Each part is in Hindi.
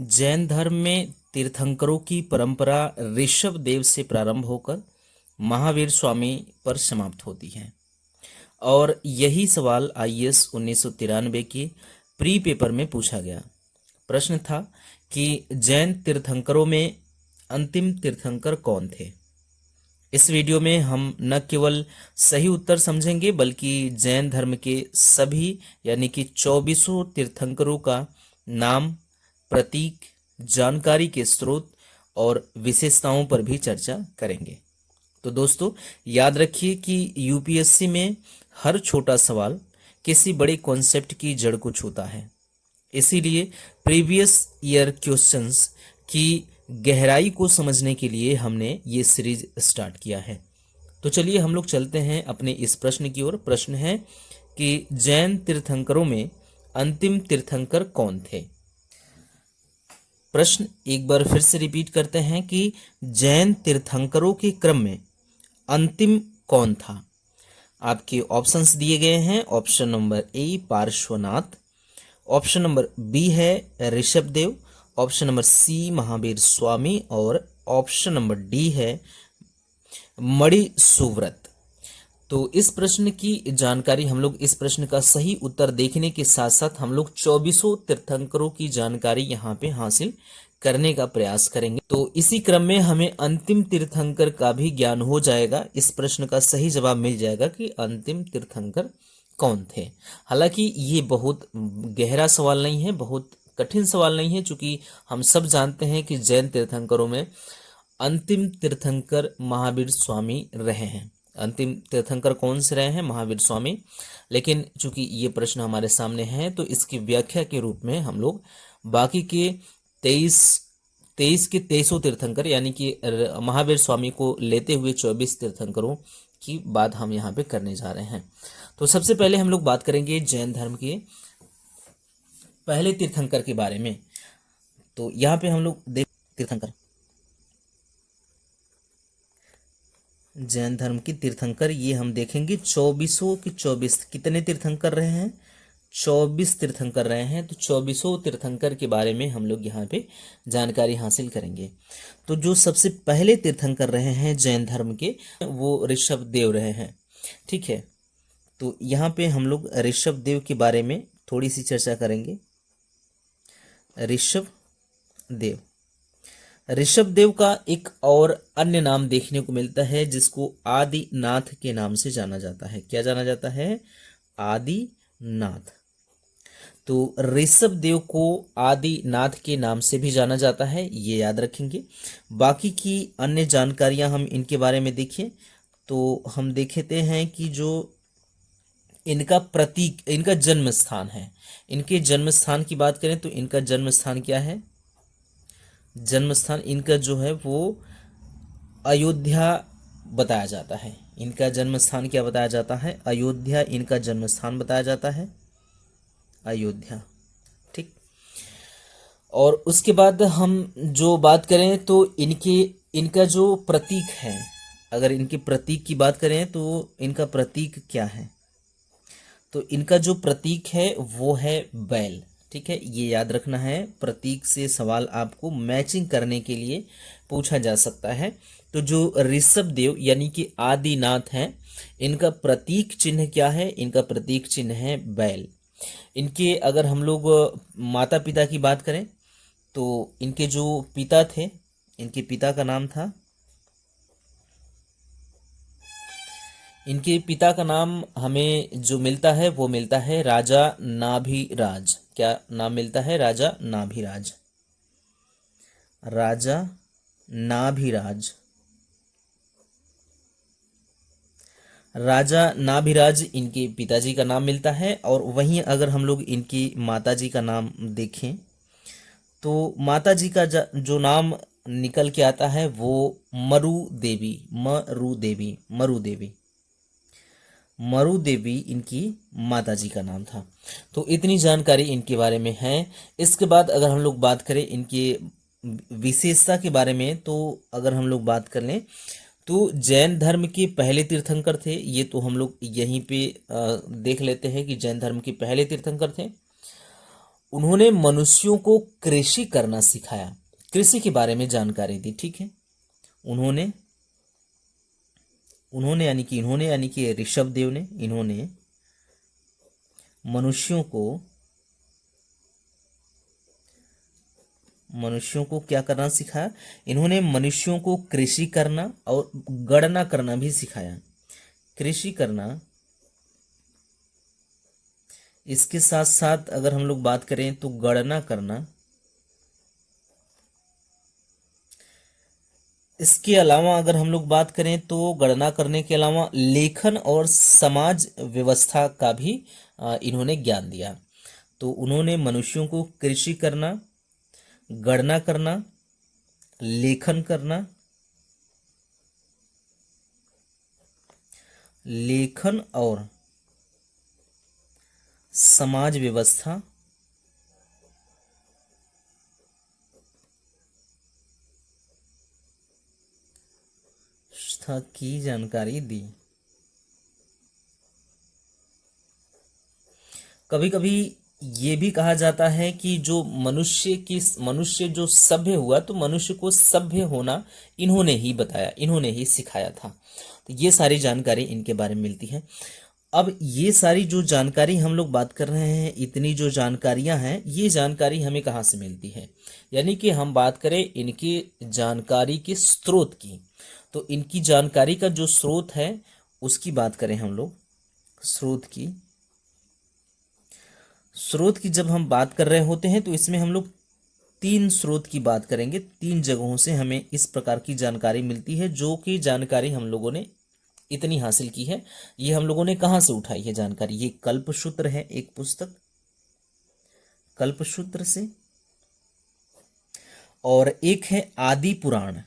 जैन धर्म में तीर्थंकरों की परंपरा ऋषभ देव से प्रारंभ होकर महावीर स्वामी पर समाप्त होती है। और यही सवाल आईएएस 1993 के प्री पेपर में पूछा गया। प्रश्न था कि जैन तीर्थंकरों में अंतिम तीर्थंकर कौन थे। इस वीडियो में हम न केवल सही उत्तर समझेंगे बल्कि जैन धर्म के सभी यानी कि 24 तीर्थंकरों का नाम, प्रतीक, जानकारी के स्रोत और विशेषताओं पर भी चर्चा करेंगे। तो दोस्तों याद रखिए कि यूपीएससी में हर छोटा सवाल किसी बड़े कॉन्सेप्ट की जड़ को छूता है। इसीलिए प्रीवियस ईयर क्वेश्चंस की गहराई को समझने के लिए हमने ये सीरीज स्टार्ट किया है। तो चलिए हम लोग चलते हैं अपने इस प्रश्न की ओर। प्रश्न है कि जैन तीर्थंकरों में अंतिम तीर्थंकर कौन थे। प्रश्न एक बार फिर से रिपीट करते हैं कि जैन तीर्थंकरों के क्रम में अंतिम कौन था। आपके ऑप्शंस दिए गए हैं। Option number A Parshvanath, option number B है Rishabhdev, option number C Mahavir Swami और ऑप्शन नंबर डी है मणि सुव्रत। तो इस प्रश्न की जानकारी हम लोग इस प्रश्न का सही उत्तर देखने के साथ साथ हम लोग 24 तीर्थंकरों की जानकारी यहाँ पे हासिल करने का प्रयास करेंगे। तो इसी क्रम में हमें अंतिम तीर्थंकर का भी ज्ञान हो जाएगा। इस प्रश्न का सही जवाब मिल जाएगा कि अंतिम तीर्थंकर कौन थे। हालांकि ये बहुत गहरा सवाल नहीं है, बहुत कठिन सवाल नहीं है, चूंकि हम सब जानते हैं कि जैन तीर्थंकरों में अंतिम तीर्थंकर महावीर स्वामी रहे हैं। अंतिम तीर्थंकर कौन से रहे हैं? महावीर स्वामी। लेकिन चूंकि ये प्रश्न हमारे सामने है तो इसकी व्याख्या के रूप में हम लोग बाकी के 23 के 23 तीर्थंकर यानी कि महावीर स्वामी को लेते हुए 24 तीर्थंकरों की बात हम यहाँ पे करने जा रहे हैं। तो सबसे पहले हम लोग बात करेंगे जैन धर्म के पहले तीर्थंकर के बारे में। तो यहाँ पे हम लोग देख तीर्थंकर, जैन धर्म की तीर्थंकर ये हम देखेंगे 24 के 24 कितने तीर्थंकर रहे हैं? 24 तीर्थंकर रहे हैं। तो 24 तीर्थंकर के बारे में हम लोग यहाँ पे जानकारी हासिल करेंगे। तो जो सबसे पहले तीर्थंकर रहे हैं जैन धर्म के वो ऋषभ देव रहे हैं। ठीक है, तो यहाँ पे हम लोग ऋषभ देव के बारे में थोड़ी सी चर्चा करेंगे। ऋषभ देव, ऋषभ देव का एक और अन्य नाम देखने को मिलता है जिसको आदिनाथ के नाम से जाना जाता है। क्या जाना जाता है? आदिनाथ। तो ऋषभ देव को आदिनाथ के नाम से भी जाना जाता है, ये याद रखेंगे। बाकी की अन्य जानकारियां हम इनके बारे में देखें तो हम देखते हैं कि जो इनका प्रतीक, इनका जन्म स्थान है। इनके जन्म स्थान की बात करें तो इनका जन्म स्थान क्या है? जन्म स्थान इनका जो है वो अयोध्या बताया जाता है। इनका जन्म स्थान क्या बताया जाता है? अयोध्या इनका जन्म स्थान बताया जाता है, अयोध्या। ठीक, और उसके बाद हम जो बात करें तो इनका जो प्रतीक है, अगर इनके प्रतीक की बात करें तो इनका प्रतीक क्या है? तो इनका जो प्रतीक है वो है बैल। ठीक है, ये याद रखना है। प्रतीक से सवाल आपको मैचिंग करने के लिए पूछा जा सकता है। तो जो ऋषभ देव यानी कि आदिनाथ हैं, इनका प्रतीक चिन्ह क्या है? इनका प्रतीक चिन्ह है बैल। इनके अगर हम लोग माता पिता की बात करें तो इनके जो पिता थे, इनके पिता का नाम था, इनके पिता का नाम हमें जो मिलता है वो मिलता है राजा नाभिराज। क्या नाम मिलता है? राजा नाभिराज। राजा नाभिराज, राजा नाभिराज इनके पिताजी का नाम मिलता है। और वहीं अगर हम लोग इनकी माताजी का नाम देखें तो माताजी का जो नाम निकल के आता है वो मरु देवी, मरु देवी, मरु देवी, मरु देवी इनकी माताजी का नाम था। तो इतनी जानकारी इनके बारे में है। इसके बाद अगर हम लोग बात करें इनके विशेषता के बारे में तो अगर हम लोग बात कर लें तो जैन धर्म के पहले तीर्थंकर थे। ये तो हम लोग यहीं पे देख लेते हैं कि जैन धर्म के पहले तीर्थंकर थे। उन्होंने मनुष्यों को कृषि करना सिखाया, कृषि के बारे में जानकारी दी। ठीक है, उन्होंने उन्होंने यानी कि ऋषभ देव ने, इन्होंने मनुष्यों को क्या करना सिखाया? इन्होंने मनुष्यों को कृषि करना और गणना करना भी सिखाया। कृषि करना, इसके साथ साथ अगर हम लोग बात करें तो गणना करना, इसके अलावा अगर हम लोग बात करें तो गणना करने के अलावा लेखन और समाज व्यवस्था का भी इन्होंने ज्ञान दिया। तो उन्होंने मनुष्यों को कृषि करना, गणना करना, लेखन करना, लेखन और समाज व्यवस्था की जानकारी दी। कभी कभी ये भी कहा जाता है कि जो मनुष्य जो सभ्य हुआ, तो मनुष्य को सभ्य होना इन्होंने ही बताया, इन्होंने ही सिखाया था। तो ये सारी जानकारी इनके बारे में मिलती है। अब ये सारी जो जानकारी हम लोग बात कर रहे हैं, इतनी जो जानकारियां हैं, ये जानकारी हमें कहाँ से मिलती है? यानी कि हम बात करें इनकी जानकारी के स्रोत की, तो इनकी जानकारी का जो स्रोत है उसकी बात करें हम लोग, स्रोत की जब हम बात कर रहे होते हैं तो इसमें हम लोग 3 स्रोत की बात करेंगे। 3 जगहों से हमें इस प्रकार की जानकारी मिलती है, जो कि जानकारी हम लोगों ने इतनी हासिल की है। ये हम लोगों ने कहाँ से उठाई है जानकारी? ये कल्पसूत्र है, एक पुस्तक कल्पसूत्र से, और एक है आदि पुराण।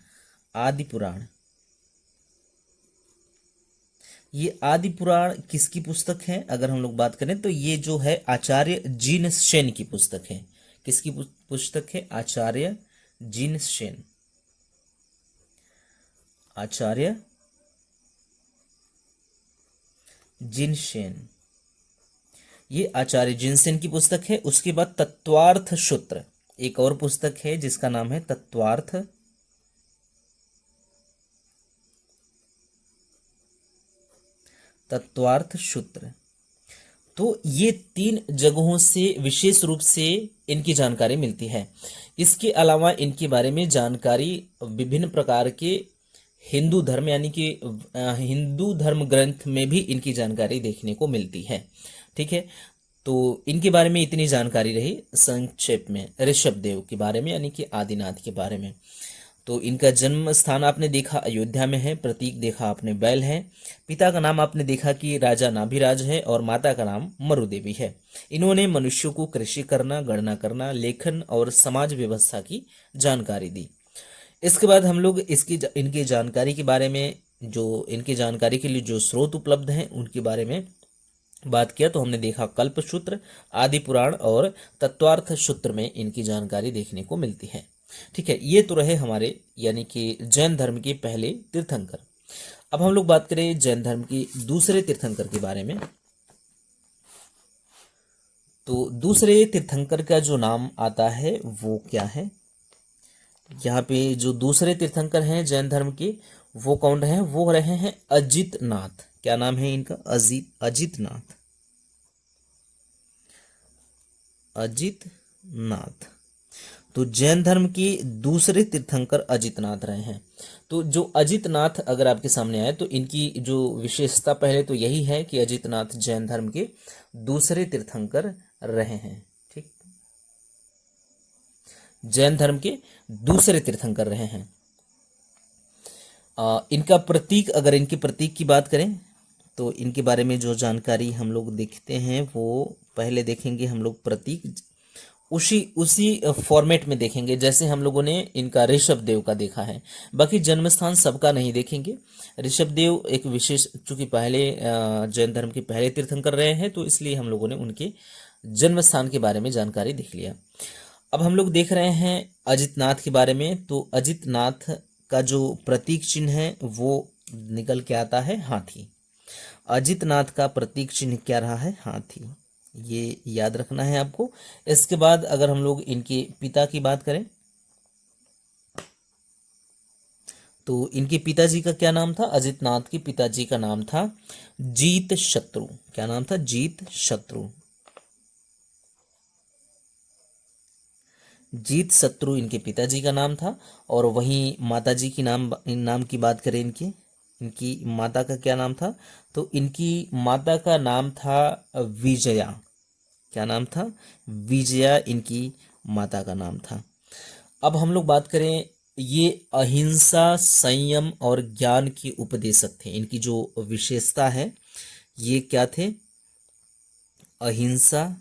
ये आदि पुराण किसकी पुस्तक है? अगर हम लोग बात करें तो ये जो है आचार्य जिनसेन की पुस्तक है। किसकी पुस्तक है? आचार्य जिनसेन। आचार्य जिनसेन, ये आचार्य जिनसेन की पुस्तक है। उसके बाद तत्वार्थ सूत्र, एक और पुस्तक है जिसका नाम है तत्वार्थ सूत्र। तो ये 3 जगहों से विशेष रूप से इनकी जानकारी मिलती है। इसके अलावा इनके बारे में जानकारी विभिन्न प्रकार के हिंदू धर्म यानी कि हिंदू धर्म ग्रंथ में भी इनकी जानकारी देखने को मिलती है। ठीक है, तो इनके बारे में इतनी जानकारी रही संक्षेप में ऋषभ देव के बारे में, यानी कि आदिनाथ के बारे में। तो इनका जन्म स्थान आपने देखा अयोध्या में है, प्रतीक देखा आपने बैल है, पिता का नाम आपने देखा कि राजा नाभिराज है, और माता का नाम मरुदेवी है। इन्होंने मनुष्यों को कृषि करना, गणना करना, लेखन और समाज व्यवस्था की जानकारी दी। इसके बाद हम लोग इनकी जानकारी के बारे में, जो इनकी जानकारी के लिए जो स्रोत उपलब्ध हैं उनके बारे में बात किया, तो हमने देखा कल्पसूत्र, आदि पुराण और तत्वार्थ सूत्र में इनकी जानकारी देखने को मिलती है। ठीक है, ये तो रहे हमारे यानी कि जैन धर्म के पहले तीर्थंकर। अब हम लोग बात करें जैन धर्म की दूसरे तीर्थंकर के बारे में। तो दूसरे तीर्थंकर का जो नाम आता है वो क्या है? यहाँ पे जो दूसरे तीर्थंकर हैं जैन धर्म के, वो कौन रहे? वो रहे हैं अजितनाथ। क्या नाम है इनका? अजितनाथ। अजितनाथ। तो जैन धर्म के दूसरे तीर्थंकर अजितनाथ रहे हैं। तो जो अजितनाथ अगर आपके सामने आए तो इनकी जो विशेषता पहले तो यही है कि अजितनाथ जैन धर्म के दूसरे तीर्थंकर रहे हैं। ठीक, जैन धर्म के दूसरे तीर्थंकर रहे हैं। इनका प्रतीक, अगर इनके प्रतीक की बात करें तो इनके बारे में जो जानकारी हम लोग देखते हैं वो पहले देखेंगे हम लोग प्रतीक उसी फॉर्मेट में देखेंगे जैसे हम लोगों ने इनका ऋषभ देव का देखा है। बाकी जन्म स्थान सबका नहीं देखेंगे। ऋषभ देव एक विशेष, चूंकि पहले जैन धर्म के पहले तीर्थंकर रहे हैं तो इसलिए हम लोगों ने उनके जन्म स्थान के बारे में जानकारी देख लिया। अब हम लोग देख रहे हैं अजितनाथ के बारे में। तो अजितनाथ का जो प्रतीक चिन्ह है वो निकल के आता है हाथी। अजितनाथ का प्रतीक चिन्ह क्या रहा है? हाथी। ये याद रखना है आपको। इसके बाद अगर हम लोग इनके पिता की बात करें तो इनके पिताजी का क्या नाम था? अजितनाथ के पिताजी का नाम था जीत शत्रु। क्या नाम था? जीत शत्रु। जीत शत्रु इनके पिताजी का नाम था। और वहीं माताजी की नाम की बात करें इनकी इनकी माता का क्या नाम था? तो इनकी माता का नाम था विजया। क्या नाम था? विजया इनकी माता का नाम था। अब हम लोग बात करें, ये अहिंसा, संयम और ज्ञान के उपदेशक थे। इनकी जो विशेषता है, ये क्या थे? अहिंसा,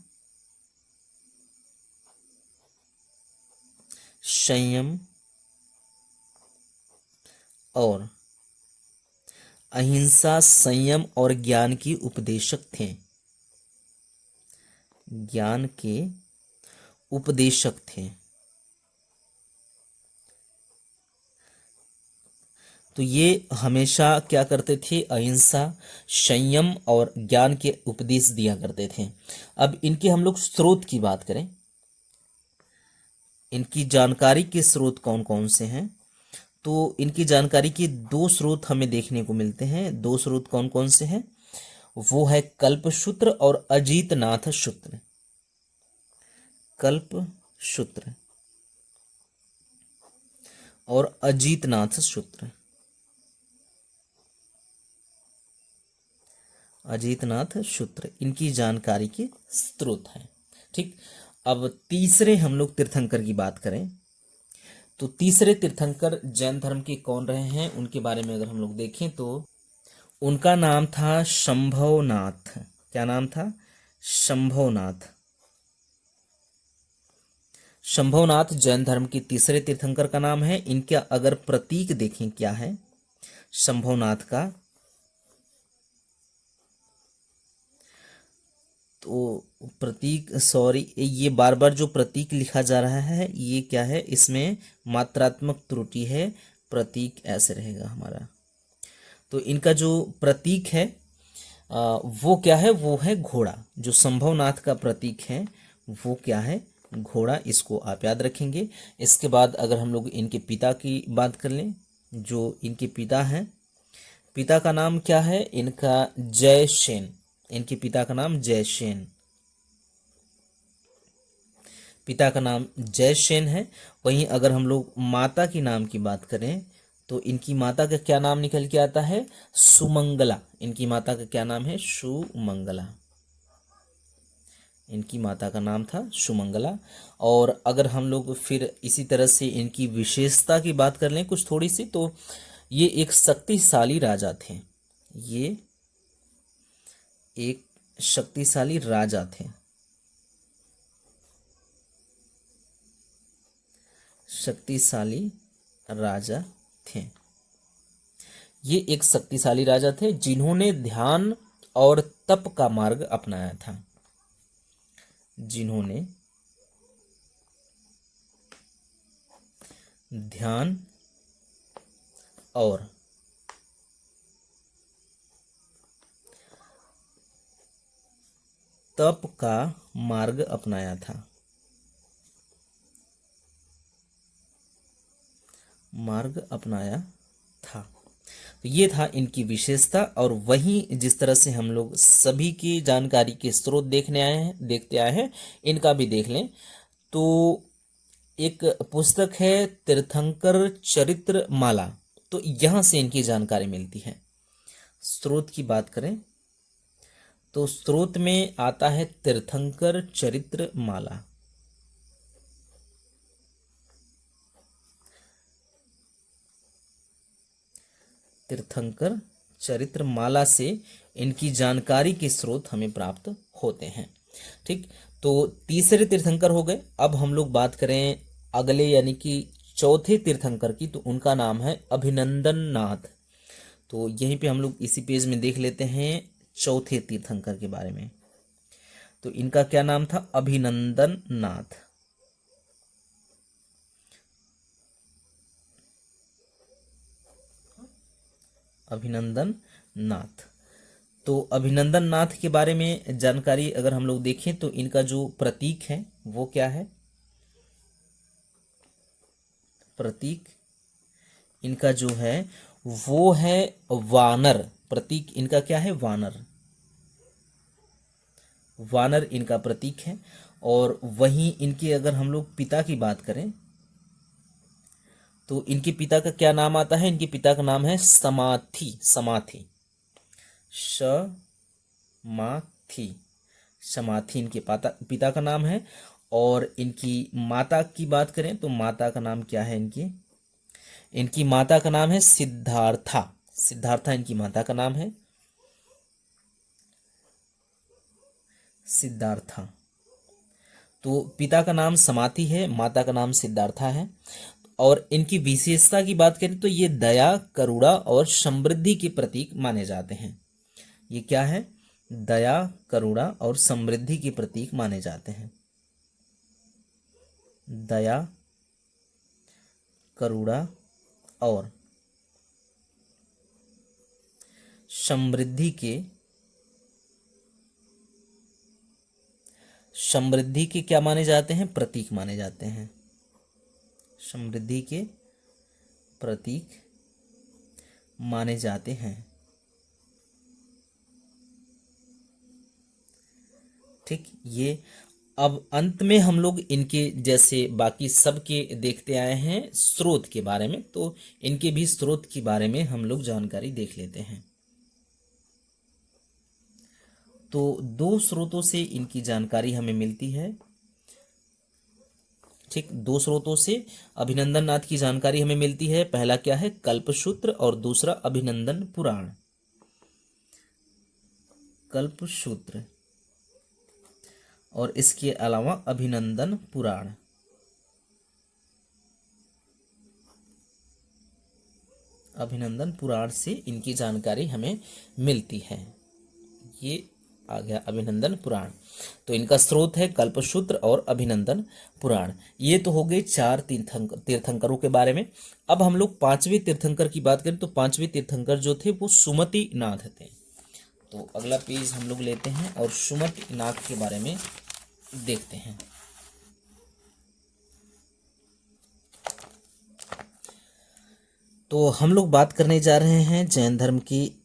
संयम और अहिंसा, संयम और ज्ञान की उपदेशक थे। ज्ञान के उपदेशक थे। तो ये हमेशा क्या करते थे? अहिंसा, संयम और ज्ञान के उपदेश दिया करते थे। अब इनके हम लोग स्रोत की बात करें, इनकी जानकारी के स्रोत कौन कौन से हैं? तो इनकी जानकारी के दो स्रोत हमें देखने को मिलते हैं। दो स्रोत कौन कौन से हैं? वो है कल्पसूत्र और अजीतनाथ सूत्र। कल्पसूत्र और अजीतनाथ सूत्र। अजीतनाथ सूत्र इनकी जानकारी के स्रोत हैं। ठीक। अब तीसरे हम लोग तीर्थंकर की बात करें तो तीसरे तीर्थंकर जैन धर्म के कौन रहे हैं, उनके बारे में अगर हम लोग देखें तो उनका नाम था शंभवनाथ। क्या नाम था? शंभवनाथ। शंभवनाथ जैन धर्म के तीसरे तीर्थंकर का नाम है। इनका अगर प्रतीक देखें क्या है शंभवनाथ का, तो प्रतीक, सॉरी, ये बार बार जो प्रतीक लिखा जा रहा है ये क्या है? इसमें मात्रात्मक त्रुटि है। प्रतीक ऐसे रहेगा हमारा। तो इनका जो प्रतीक है वो क्या है? वो है घोड़ा। जो संभवनाथ का प्रतीक है वो क्या है? घोड़ा। इसको आप याद रखेंगे। इसके बाद अगर हम लोग इनके पिता की बात कर लें, जो इनके पिता हैं, पिता का नाम क्या है? इनका जयसेन। इनके पिता का नाम जयसेन। पिता का नाम जयसेन है। वहीं अगर हम लोग माता की नाम की बात करें तो इनकी माता का क्या नाम निकल के आता है? सुमंगला। इनकी माता का क्या नाम है? सुमंगला। इनकी माता का नाम था सुमंगला। और अगर हम लोग फिर इसी तरह से इनकी विशेषता की बात कर लें कुछ थोड़ी सी, तो ये एक शक्तिशाली राजा थे। ये एक शक्तिशाली राजा थे। शक्तिशाली राजा थे। ये एक शक्तिशाली राजा थे जिन्होंने ध्यान और तप का मार्ग अपनाया था। जिन्होंने ध्यान और तप का मार्ग अपनाया था। मार्ग अपनाया था। तो ये था इनकी विशेषता। और वहीं जिस तरह से हम लोग सभी की जानकारी के स्रोत देखते आए हैं, इनका भी देख लें तो एक पुस्तक है तीर्थंकर चरित्र माला। तो यहां से इनकी जानकारी मिलती है। स्रोत की बात करें तो स्रोत में आता है तीर्थंकर चरित्र माला। तीर्थंकर चरित्र माला से इनकी जानकारी के स्रोत हमें प्राप्त होते हैं। ठीक। तो तीसरे तीर्थंकर हो गए। अब हम लोग बात करें अगले यानी कि चौथे तीर्थंकर की, तो उनका नाम है अभिनंदन नाथ। तो यहीं पे हम लोग इसी पेज में देख लेते हैं चौथे तीर्थंकर के बारे में। तो इनका क्या नाम था? अभिनंदन नाथ। अभिनंदन नाथ। तो अभिनंदन नाथ के बारे में जानकारी अगर हम लोग देखें तो इनका जो प्रतीक है वो क्या है? प्रतीक इनका जो है वो है वानर। प्रतीक इनका क्या है? वानर। वानर इनका प्रतीक है। और वहीं इनके अगर हम लोग पिता की बात करें तो इनके पिता का क्या नाम आता है? इनके पिता का नाम है समाथि। समाथि, समाथि, समाथि इनके पिता का नाम है। और इनकी माता की बात करें तो माता का नाम क्या है? इनकी माता का नाम है सिद्धार्था। सिद्धार्था इनकी माता का नाम है, सिद्धार्था। तो पिता का नाम समाति है, माता का नाम सिद्धार्था है। और इनकी विशेषता की बात करें तो ये दया, करुणा और समृद्धि के प्रतीक माने जाते हैं। ये क्या है? दया, करुणा और समृद्धि के प्रतीक माने जाते हैं। दया, करुणा और समृद्धि के क्या माने जाते हैं? प्रतीक माने जाते हैं। समृद्धि के प्रतीक माने जाते हैं। ठीक। ये अब अंत में हम लोग इनके जैसे बाकी सब के देखते आए हैं स्रोत के बारे में, तो इनके भी स्रोत के बारे में हम लोग जानकारी देख लेते हैं। तो दो स्रोतों से इनकी जानकारी हमें मिलती है। ठीक, दो स्रोतों से अभिनंदन नाथ की जानकारी हमें मिलती है। पहला क्या है? कल्पसूत्र और दूसरा अभिनंदन पुराण। कल्पसूत्र और इसके अलावा अभिनंदन पुराण। अभिनंदन पुराण से इनकी जानकारी हमें मिलती है। ये आ गया अभिनंदन पुराण। तो इनका स्रोत है कल्पसूत्र और अभिनंदन पुराण। ये तो हो गए चार तीर्थंकरों के बारे में। अब हम लोग पांचवें तीर्थंकर की बात करें तो पांचवें तीर्थंकर जो थे वो सुमति नाथ थे। तो अगला पेज हम लोग लेते हैं और सुमति नाथ के बारे में देखते हैं। तो हम लोग बात करने जा रहे हैं जैन धर्म की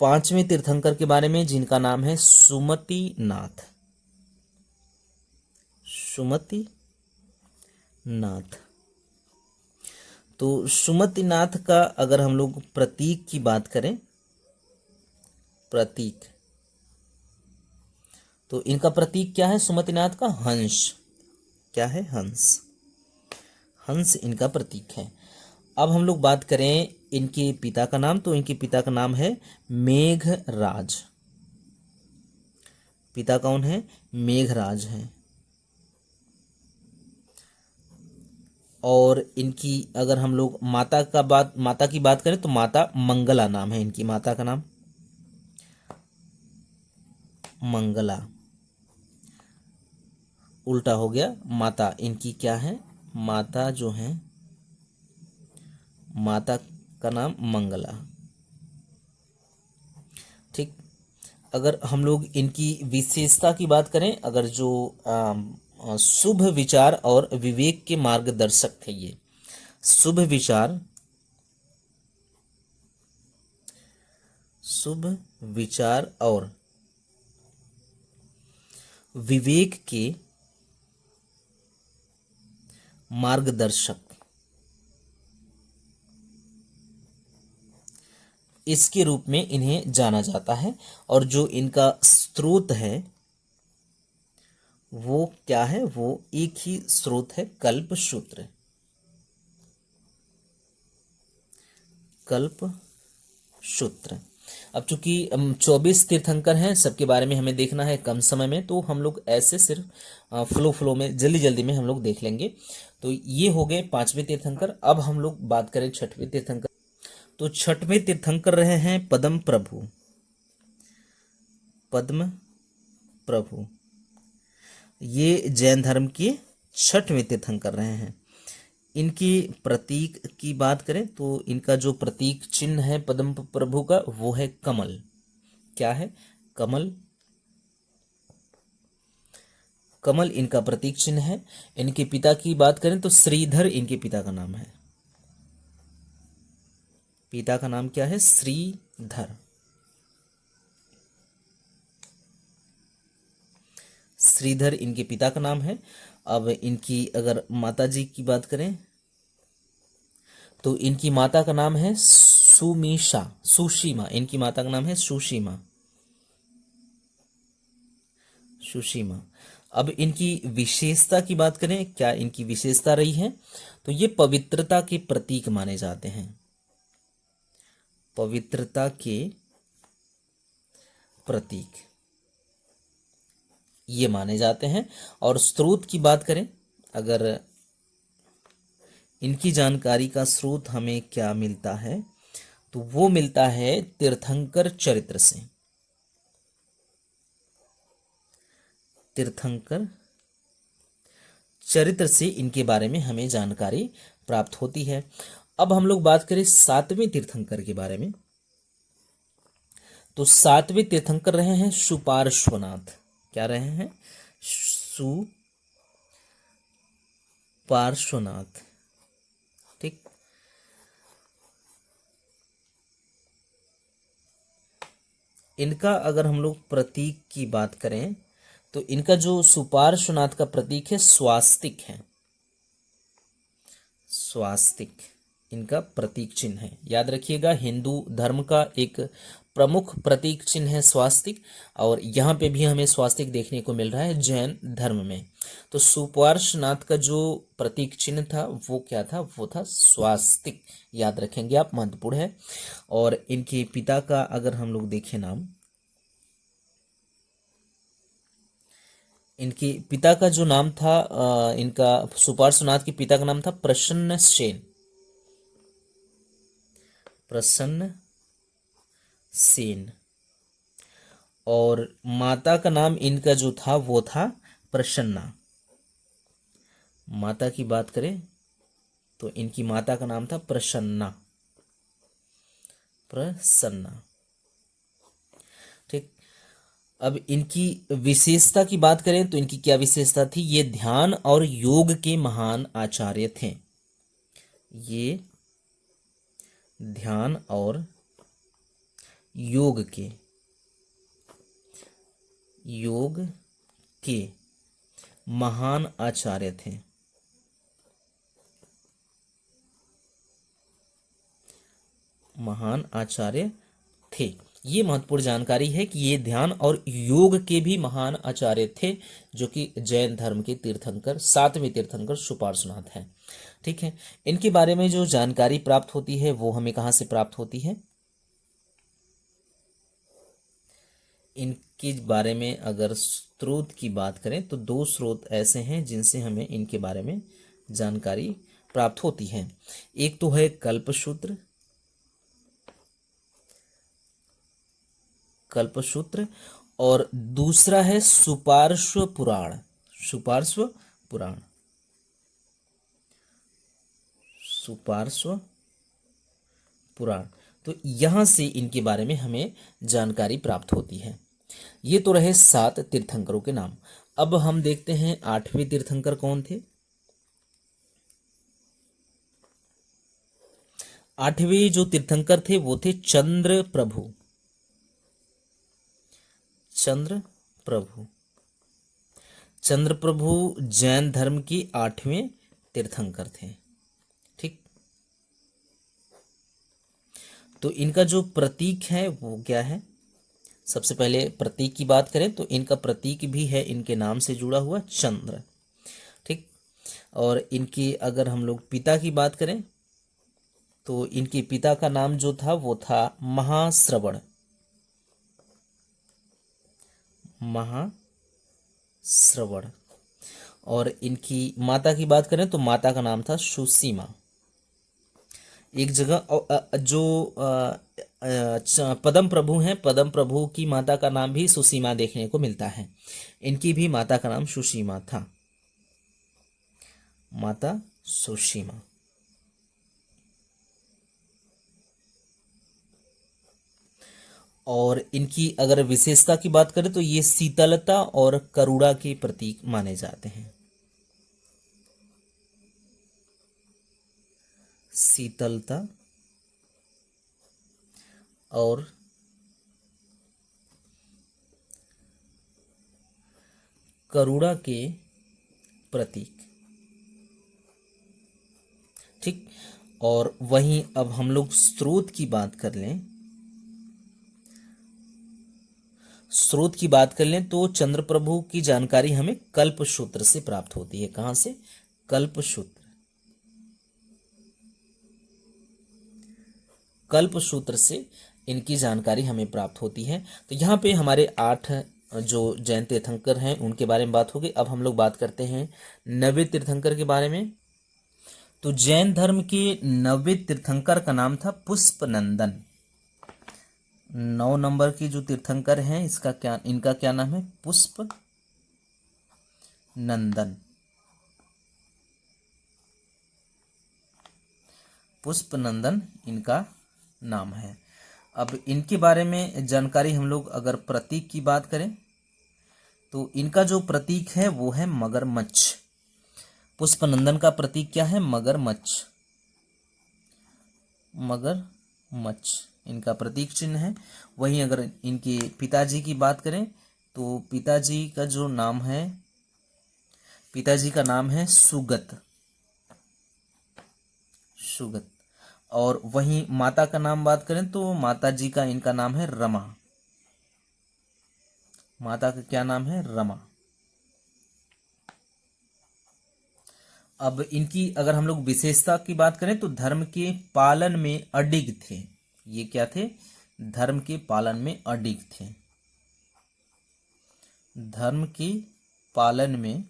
पांचवें तीर्थंकर के बारे में, जिनका नाम है सुमति नाथ। सुमति नाथ। तो सुमति नाथ का अगर हम लोग प्रतीक की बात करें, प्रतीक, तो इनका प्रतीक क्या है? सुमति नाथ का हंस। क्या है? हंस। हंस इनका प्रतीक है। अब हम लोग बात करें इनके पिता का नाम, तो इनके पिता का नाम है मेघराज। पिता कौन है? मेघराज है। और इनकी अगर हम लोग माता की बात करें तो माता मंगला नाम है इनकी। माता का नाम मंगला, उल्टा हो गया। माता इनकी क्या है? माता जो है, माता का नाम मंगला। ठीक। अगर हम लोग इनकी विशेषता की बात करें, अगर जो शुभ विचार और विवेक के मार्गदर्शक थे ये। शुभ विचार, शुभ विचार और विवेक के मार्गदर्शक, इसके रूप में इन्हें जाना जाता है। और जो इनका स्रोत है वो क्या है? वो एक ही स्रोत है, कल्पसूत्र। कल्पसूत्र। अब चूंकि 24 तीर्थंकर हैं, सबके बारे में हमें देखना है कम समय में, तो हम लोग ऐसे सिर्फ फ्लो में जल्दी जल्दी में हम लोग देख लेंगे। तो ये हो गए पांचवें तीर्थंकर। अब हम लोग बात करें छठवें तीर्थंकर। तो छठवें तीर्थंकर रहे हैं पद्म प्रभु। पद्म प्रभु ये जैन धर्म के छठवें तीर्थंकर रहे हैं। इनकी प्रतीक की बात करें तो इनका जो प्रतीक चिन्ह है पद्म प्रभु का वो है कमल। क्या है? कमल। कमल इनका प्रतीक चिन्ह है। इनके पिता की बात करें तो श्रीधर इनके पिता का नाम है। पिता का नाम क्या है? श्रीधर। श्रीधर इनके पिता का नाम है। अब इनकी अगर माता जी की बात करें तो इनकी माता का नाम है सुमीषा, सुशीमा। इनकी माता का नाम है सुशीमा, सुशीमा। अब इनकी विशेषता की बात करें, क्या इनकी विशेषता रही है? तो ये पवित्रता के प्रतीक माने जाते हैं, पवित्रता के प्रतीक ये माने जाते हैं। और स्रोत की बात करें, अगर इनकी जानकारी का स्रोत हमें क्या मिलता है तो वो मिलता है तीर्थंकर चरित्र से। तीर्थंकर चरित्र से इनके बारे में हमें जानकारी प्राप्त होती है। अब हम लोग बात करें सातवें तीर्थंकर के बारे में, तो सातवें तीर्थंकर रहे हैं सुपार्श्वनाथ। क्या रहे हैं? सुपार्श्वनाथ। ठीक। इनका अगर हम लोग प्रतीक की बात करें तो इनका जो सुपार्श्वनाथ का प्रतीक है स्वास्तिक है। स्वास्तिक इनका प्रतीक चिन्ह है। याद रखिएगा, हिंदू धर्म का एक प्रमुख प्रतीक चिन्ह है स्वास्तिक, और यहाँ पे भी हमें स्वास्तिक देखने को मिल रहा है जैन धर्म में। तो सुपार्श्वनाथ का जो प्रतीक चिन्ह था वो क्या था? वो था स्वास्तिक। याद रखेंगे आप, महत्वपूर्ण है। और इनके पिता का अगर हम लोग देखें नाम, इनके पिता का जो नाम था इनका सुपार्श्वनाथ के पिता का नाम था प्रसन्न सेन। प्रसन्न सेन। और माता का नाम इनका जो था वो था प्रसन्ना। माता की बात करें तो इनकी माता का नाम था प्रसन्ना। प्रसन्ना। ठीक। अब इनकी विशेषता की बात करें तो इनकी क्या विशेषता थी? ये ध्यान और योग के महान आचार्य थे। ये ध्यान और योग के महान आचार्य थे। महान आचार्य थे। ये महत्वपूर्ण जानकारी है कि ये ध्यान और योग के भी महान आचार्य थे, जो कि जैन धर्म के तीर्थंकर, सातवें तीर्थंकर सुपार्श्वनाथ हैं। ठीक है। इनके बारे में जो जानकारी प्राप्त होती है वो हमें कहाँ से प्राप्त होती है? इनके बारे में अगर स्रोत की बात करें तो दो स्रोत ऐसे हैं जिनसे हमें इनके बारे में जानकारी प्राप्त होती है। एक तो है कल्पसूत्र, कल्पसूत्र, और दूसरा है सुपार्श्व पुराण। सुपार्श्व पुराण। सुपार्श्व पुराण। तो यहां से इनके बारे में हमें जानकारी प्राप्त होती है। ये तो रहे 7 तीर्थंकरों के नाम। अब हम देखते हैं 8वें तीर्थंकर कौन थे। 8वें जो तीर्थंकर थे वो थे चंद्र प्रभु। चंद्र प्रभु। चंद्र प्रभु जैन धर्म की 8वें तीर्थंकर थे। ठीक। तो इनका जो प्रतीक है वो क्या है? सबसे पहले प्रतीक की बात करें तो इनका प्रतीक भी है इनके नाम से जुड़ा हुआ चंद्र। ठीक। और इनके अगर हम लोग पिता की बात करें तो इनके पिता का नाम जो था वो था महाश्रवण। महाश्रवण। और इनकी माता की बात करें तो माता का नाम था सुसीमा। एक जगह जो पदम प्रभु हैं, पदम प्रभु की माता का नाम भी सुसीमा देखने को मिलता है। इनकी भी माता का नाम सुसीमा था। माता सुसीमा। और इनकी अगर विशेषता की बात करें तो ये शीतलता और करुणा के प्रतीक माने जाते हैं। शीतलता और करुणा के प्रतीक। ठीक। और वहीं अब हम लोग स्रोत की बात कर लें, स्रोत की बात कर लें तो चंद्रप्रभु की जानकारी हमें कल्पसूत्र से प्राप्त होती है। कहां से? कल्पसूत्र। कल्पसूत्र से इनकी जानकारी हमें प्राप्त होती है। तो यहाँ पे हमारे 8 जो जैन तीर्थंकर हैं उनके बारे में बात हो गई। अब हम लोग बात करते हैं 9वें तीर्थंकर के बारे में। तो जैन धर्म के 9वें तीर्थंकर का नाम था पुष्पनंदन। 9 नंबर की जो तीर्थंकर हैं इनका क्या नाम है? पुष्प नंदन। पुष्पनंदन इनका नाम है। अब इनके बारे में जानकारी हम लोग अगर प्रतीक की बात करें तो इनका जो प्रतीक है वो है मगरमच्छ। पुष्पनंदन का प्रतीक क्या है? मगरमच्छ। मगरमच्छ इनका प्रतीक चिन्ह है। वहीं अगर इनके पिताजी की बात करें तो पिताजी का जो नाम है, पिताजी का नाम है सुगत। सुगत। और वहीं माता का नाम बात करें तो माता जी का इनका नाम है रमा। माता का क्या नाम है? रमा। अब इनकी अगर हम लोग विशेषता की बात करें तो धर्म के पालन में अडिग थे। ये क्या थे? धर्म के पालन में अडिग थे। धर्म के पालन में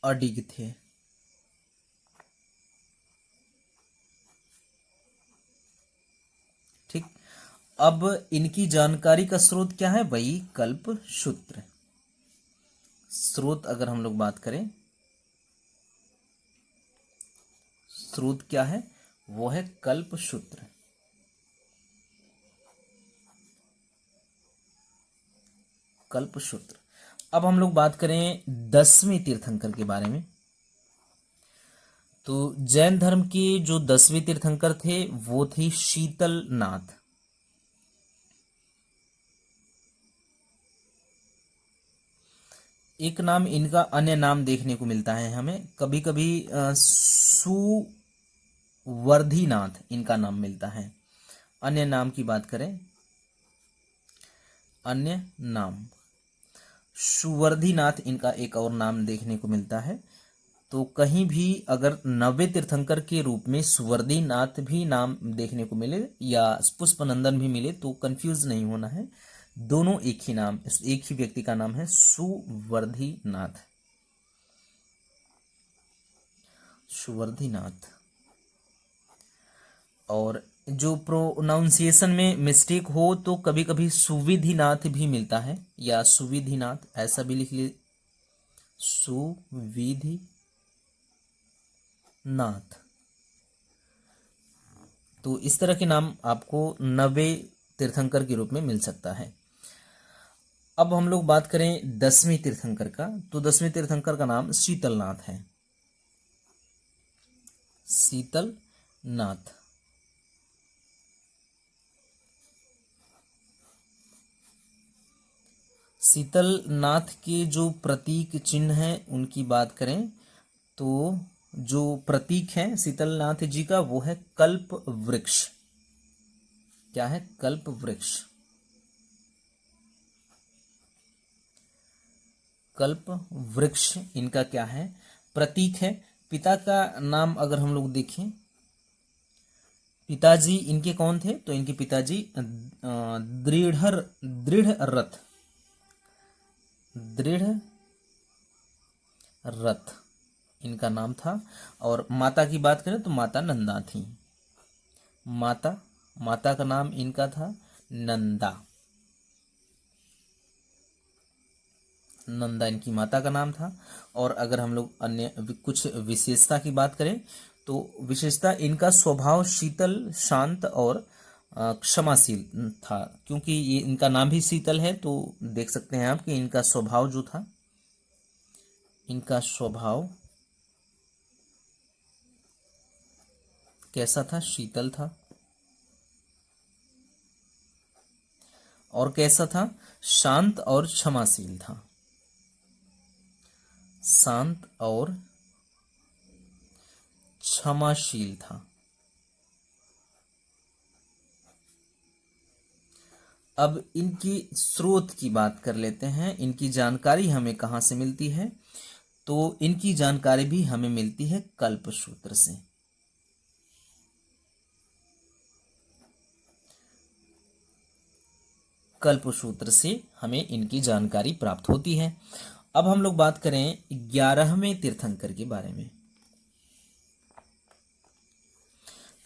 अडिग थे। ठीक। अब इनकी जानकारी का स्रोत क्या है? वही कल्पसूत्र। स्रोत अगर हम लोग बात करें, स्रोत क्या है? वो है कल्पसूत्र। कल्पसूत्र। अब हम लोग बात करें 10वें तीर्थंकर के बारे में। तो जैन धर्म के जो 10वें तीर्थंकर थे वो थे शीतलनाथ। एक नाम इनका अन्य नाम देखने को मिलता है हमें कभी कभी, सुवर्धीनाथ इनका नाम मिलता है। अन्य नाम की बात करें, अन्य नाम सुवर्धीनाथ इनका एक और नाम देखने को मिलता है। तो कहीं भी अगर 9वें तीर्थंकर के रूप में सुवर्धीनाथ भी नाम देखने को मिले या पुष्पनंदन भी मिले तो कंफ्यूज नहीं होना है। दोनों एक ही नाम, एक ही व्यक्ति का नाम है, सुवर्धीनाथ। सुवर्धीनाथ। और जो प्रोनाउंसिएशन में मिस्टेक हो तो कभी कभी सुविधिनाथ भी मिलता है या सुविधिनाथ ऐसा भी लिख ले। सुविधिनाथ। तो इस तरह के नाम आपको 9वें तीर्थंकर के रूप में मिल सकता है। अब हम लोग बात करें 10वें तीर्थंकर का। तो 10वें तीर्थंकर का नाम शीतलनाथ है। शीतलनाथ। शीतलनाथ के जो प्रतीक चिन्ह हैं उनकी बात करें तो जो प्रतीक है शीतलनाथ जी का वो है कल्प वृक्ष। क्या है? कल्प वृक्ष। कल्प वृक्ष इनका क्या है? प्रतीक है। पिता का नाम अगर हम लोग देखें, पिताजी इनके कौन थे? तो इनके पिताजी दृढ़ रथ। दृढ़ रथ इनका नाम था। और माता की बात करें तो माता नंदा थी। माता का नाम इनका था नंदा। नंदा इनकी माता का नाम था। और अगर हम लोग अन्य कुछ विशेषता की बात करें तो विशेषता इनका स्वभाव शीतल, शांत और क्षमाशील था, क्योंकि ये इनका नाम भी शीतल है, तो देख सकते हैं आप कि इनका स्वभाव जो था, इनका स्वभाव कैसा था? शीतल था। और कैसा था? शांत और क्षमाशील था। शांत और क्षमाशील था। अब इनकी स्रोत की बात कर लेते हैं, इनकी जानकारी हमें कहाँ से मिलती है? तो इनकी जानकारी भी हमें मिलती है कल्पसूत्र से। कल्पसूत्र से हमें इनकी जानकारी प्राप्त होती है। अब हम लोग बात करें 11वें तीर्थंकर के बारे में।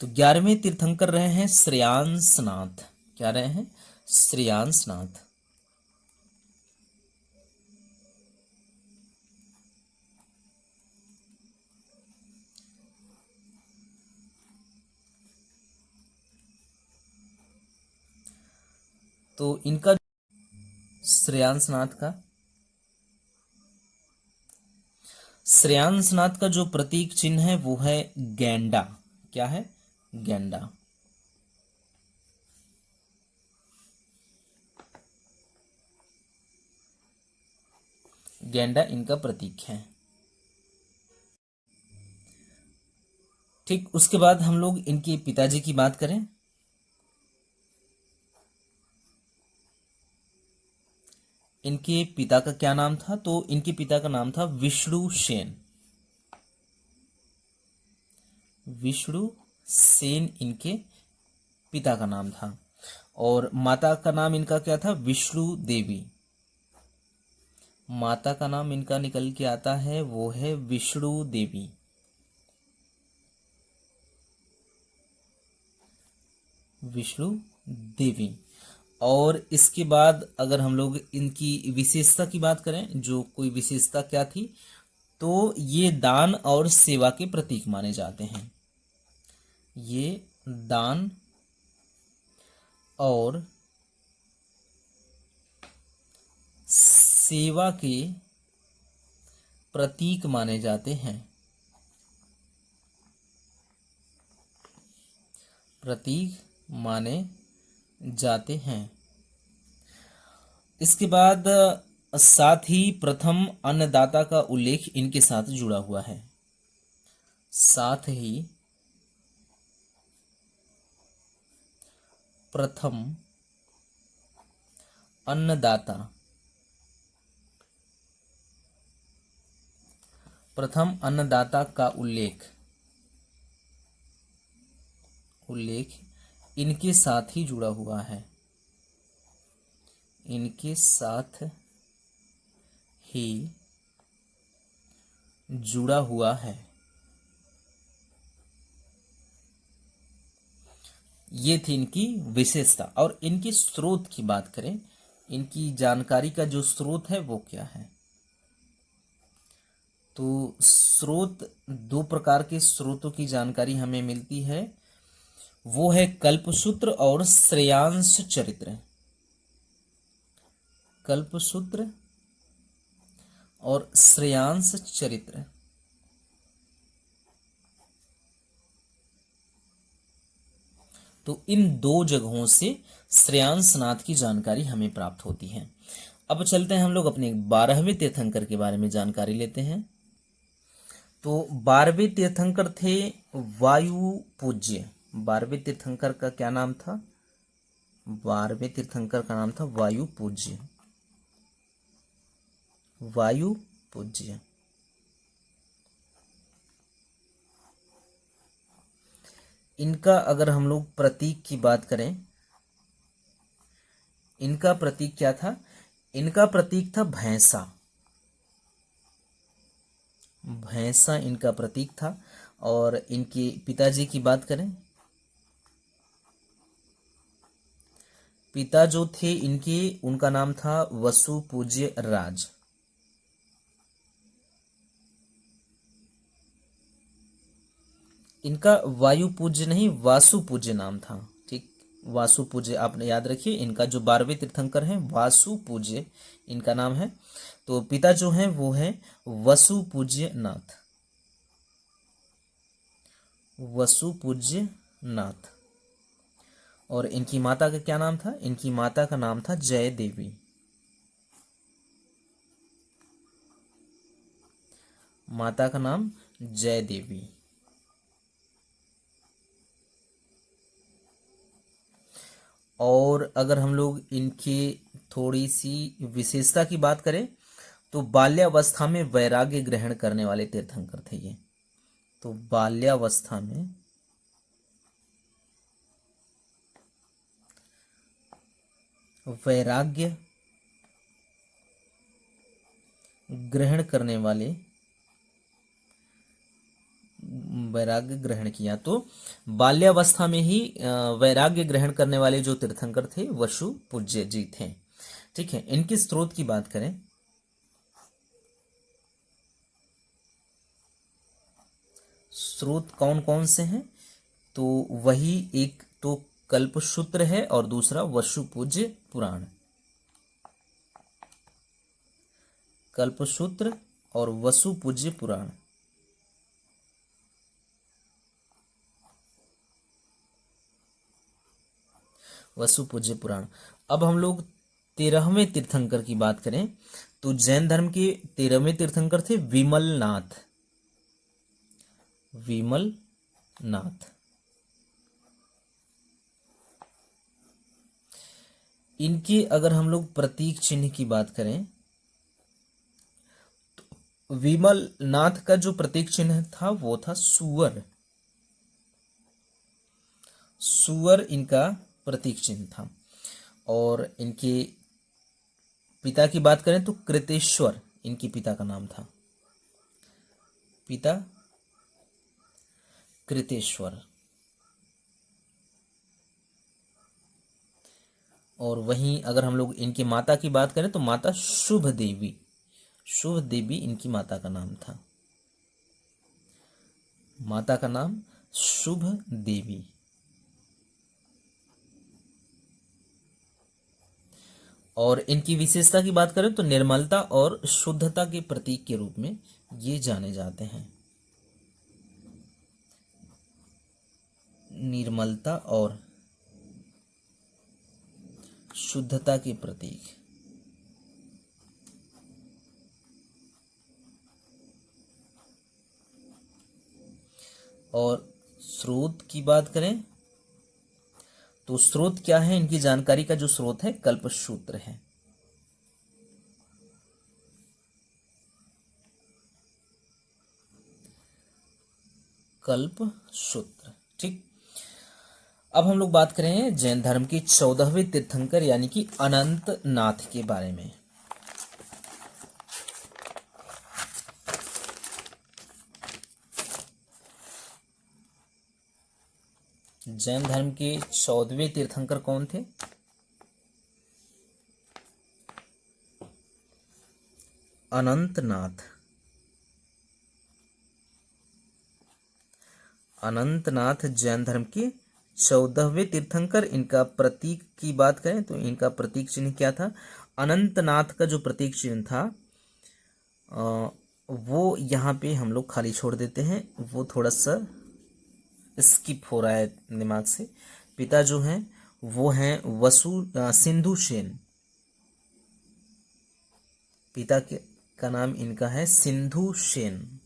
तो 11वें तीर्थंकर रहे हैं श्रेयांसनाथ। क्या रहे हैं? श्रेयांसनाथ। तो इनका श्रेयांसनाथ का जो प्रतीक चिन्ह है वो है गैंडा। क्या है? गैंडा। गैंडा इनका प्रतीक है। ठीक, उसके बाद हम लोग इनके पिताजी की बात करें। इनके पिता का क्या नाम था? तो इनके पिता का नाम था विष्णु सेन। विष्णु सेन इनके पिता का नाम था। और माता का नाम इनका क्या था? विष्णु देवी। माता का नाम इनका निकल के आता है, वो है विष्णु देवी। विष्णु देवी। और इसके बाद अगर हम लोग इनकी विशेषता की बात करें, जो कोई विशेषता क्या थी, तो ये दान और सेवा के प्रतीक माने जाते हैं। ये दान और सेवा के प्रतीक माने जाते हैं। प्रतीक माने जाते हैं। इसके बाद साथ ही प्रथम अन्नदाता का उल्लेख इनके साथ जुड़ा हुआ है। साथ ही प्रथम अन्नदाता, प्रथम अन्नदाता का उल्लेख इनके साथ ही जुड़ा हुआ है। इनके साथ ही जुड़ा हुआ है। ये थी इनकी विशेषता। और इनके स्रोत की बात करें, इनकी जानकारी का जो स्रोत है वो क्या है? तो स्रोत, दो प्रकार के स्रोतों की जानकारी हमें मिलती है, वो है कल्पसूत्र और श्रेयांश चरित्र। कल्पसूत्र और श्रेयांश चरित्र। तो इन दो जगहों से श्रेयांसनाथ की जानकारी हमें प्राप्त होती है। अब चलते हैं हम लोग अपने 12वें तीर्थंकर के बारे में जानकारी लेते हैं। तो 12वें तीर्थंकर थे वायु पूज्य। 12वें तीर्थंकर का क्या नाम था? 12वें तीर्थंकर का नाम था वायु पूज्य। वायु पूज्य। इनका अगर हम लोग प्रतीक की बात करें, इनका प्रतीक क्या था? इनका प्रतीक था भैंसा। भैंसा इनका प्रतीक था। और इनके पिताजी की बात करें, पिता जो थे इनके, उनका नाम था वसु पूज्य राज। इनका वायु पूज्य नहीं, वासु पूज्य नाम था। ठीक, वासु पूज्य, आपने याद रखिए इनका जो 12वें तीर्थंकर हैं वासु पूज्य इनका नाम है। तो पिता जो हैं वो है वसु पूज्य नाथ, वसु पूज्य नाथ। और इनकी माता का क्या नाम था? इनकी माता का नाम था जय देवी, माता का नाम जय देवी। और अगर हम लोग इनकी थोड़ी सी विशेषता की बात करें तो बाल्यावस्था में वैराग्य ग्रहण करने वाले तीर्थंकर थे ये। तो बाल्यावस्था में वैराग्य ग्रहण करने वाले, वैराग्य ग्रहण किया। तो बाल्यावस्था में ही वैराग्य ग्रहण करने वाले जो तीर्थंकर थे वसु पूज्य जी थे। ठीक है, इनके स्रोत की बात करें स्रोत कौन कौन से हैं, तो वही एक तो कल्पसूत्र है और दूसरा वसु पूज्य पुराण। कल्पसूत्र और वसु पूज्य पुराण। वसु पूज्य पुराण। अब हम लोग 13वें तीर्थंकर की बात करें तो जैन धर्म के 13वें तीर्थंकर थे विमल नाथ, विमल नाथ। इनके अगर हम लोग प्रतीक चिन्ह की बात करें तो विमल नाथ का जो प्रतीक चिन्ह था वो था सुअर, सुअर इनका प्रतीक चिन्ह था। और इनके पिता की बात करें तो कृतेश्वर इनके पिता का नाम था, पिता कृतेश्वर। और वहीं अगर हम लोग इनकी माता की बात करें तो माता शुभ देवी, शुभ देवी इनकी माता का नाम था, माता का नाम शुभ देवी। और इनकी विशेषता की बात करें तो निर्मलता और शुद्धता के प्रतीक के रूप में ये जाने जाते हैं, निर्मलता और शुद्धता के प्रतीक। और स्रोत की बात करें तो स्रोत क्या है, इनकी जानकारी का जो स्रोत है कल्पसूत्र है, कल्पसूत्र। ठीक, अब हम लोग बात करें जैन धर्म के 14वें तीर्थंकर यानी कि अनंत नाथ के बारे में। जैन धर्म के 14वें तीर्थंकर कौन थे? अनंतनाथ, अनंतनाथ जैन धर्म के 14वें तीर्थंकर। इनका प्रतीक की बात करें तो इनका प्रतीक चिन्ह क्या था? अनंतनाथ का जो प्रतीक चिन्ह था वो यहाँ पे हम लोग खाली छोड़ देते हैं, वो थोड़ा सा स्किप हो रहा है दिमाग से। पिता जो हैं वो हैं सिंधु सेन, पिता का नाम इनका है सिंधु सेन।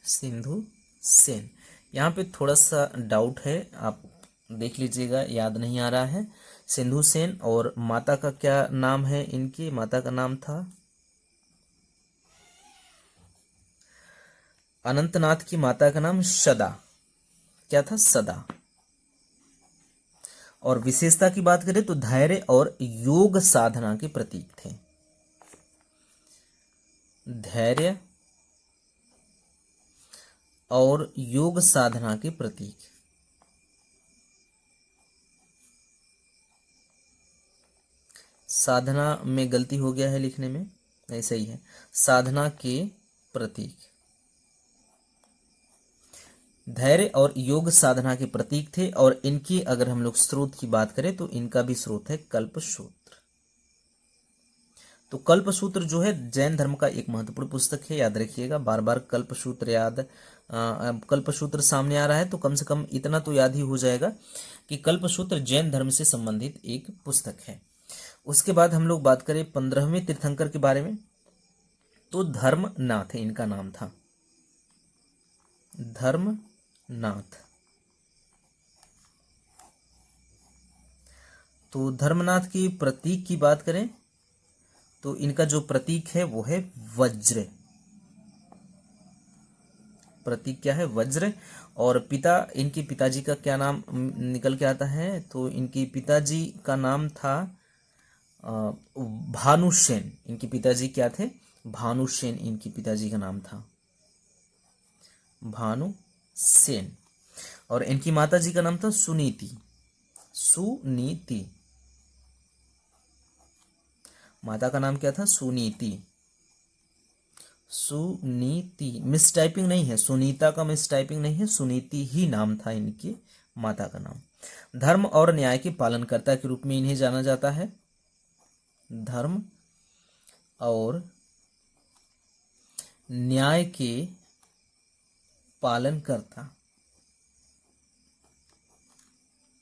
सिंधु सेन, यहाँ पे थोड़ा सा डाउट है, आप देख लीजिएगा, याद नहीं आ रहा है। सिंधु सेन। और माता का क्या नाम है? इनकी माता का नाम था, अनंतनाथ की माता का नाम सदा, क्या था? सदा। और विशेषता की बात करें तो धैर्य और योग साधना के प्रतीक थे, धैर्य और योग साधना के प्रतीक। साधना में गलती हो गया है लिखने में, नहीं सही है, साधना के प्रतीक। धैर्य और योग साधना के प्रतीक थे। और इनकी अगर हम लोग स्रोत की बात करें तो इनका भी स्रोत है कल्पसूत्र। तो कल्पसूत्र जो है जैन धर्म का एक महत्वपूर्ण पुस्तक है, याद रखिएगा। बार बार कल्पसूत्र सामने आ रहा है तो कम से कम इतना तो याद ही हो जाएगा कि कल्पसूत्र जैन धर्म से संबंधित एक पुस्तक है। उसके बाद हम लोग बात करें 15वें तीर्थंकर के बारे में, तो धर्मनाथ इनका नाम था, धर्मनाथ। तो धर्मनाथ की प्रतीक की बात करें तो इनका जो प्रतीक है वो है वज्र। प्रतीक क्या है? वज्र। और इनके पिताजी का क्या नाम निकल के आता है? तो इनके पिताजी का नाम था भानुसेन। इनके पिताजी क्या थे? भानुसेन इनके पिताजी का नाम था, भानुसेन। और इनकी माताजी का नाम था सुनीति। सुनीति, माता का नाम क्या था? सुनीति। सुनीति, मिस टाइपिंग नहीं है, सुनीता का मिस टाइपिंग नहीं है, सुनीति ही नाम था इनकी माता का नाम। धर्म और न्याय के पालनकर्ता के रूप में इन्हें जाना जाता है। धर्म और न्याय के पालनकर्ता,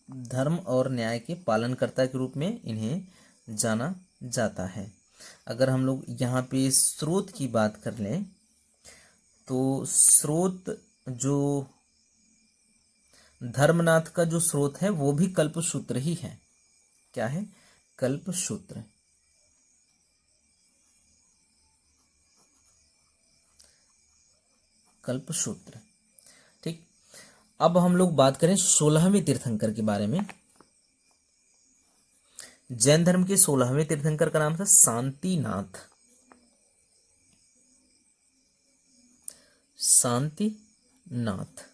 धर्म और न्याय के पालनकर्ता के रूप में इन्हें जाना जाता है। अगर हम लोग यहाँ पे स्रोत की बात कर लें तो स्रोत जो धर्मनाथ का जो स्रोत है वो भी कल्पसूत्र ही है। क्या है? कल्पसूत्र। कल्पसूत्र, ठीक। अब हम लोग बात करें 16वें तीर्थंकर के बारे में। जैन धर्म के 16वें तीर्थंकर का नाम था शांतिनाथ। शांतिनाथ।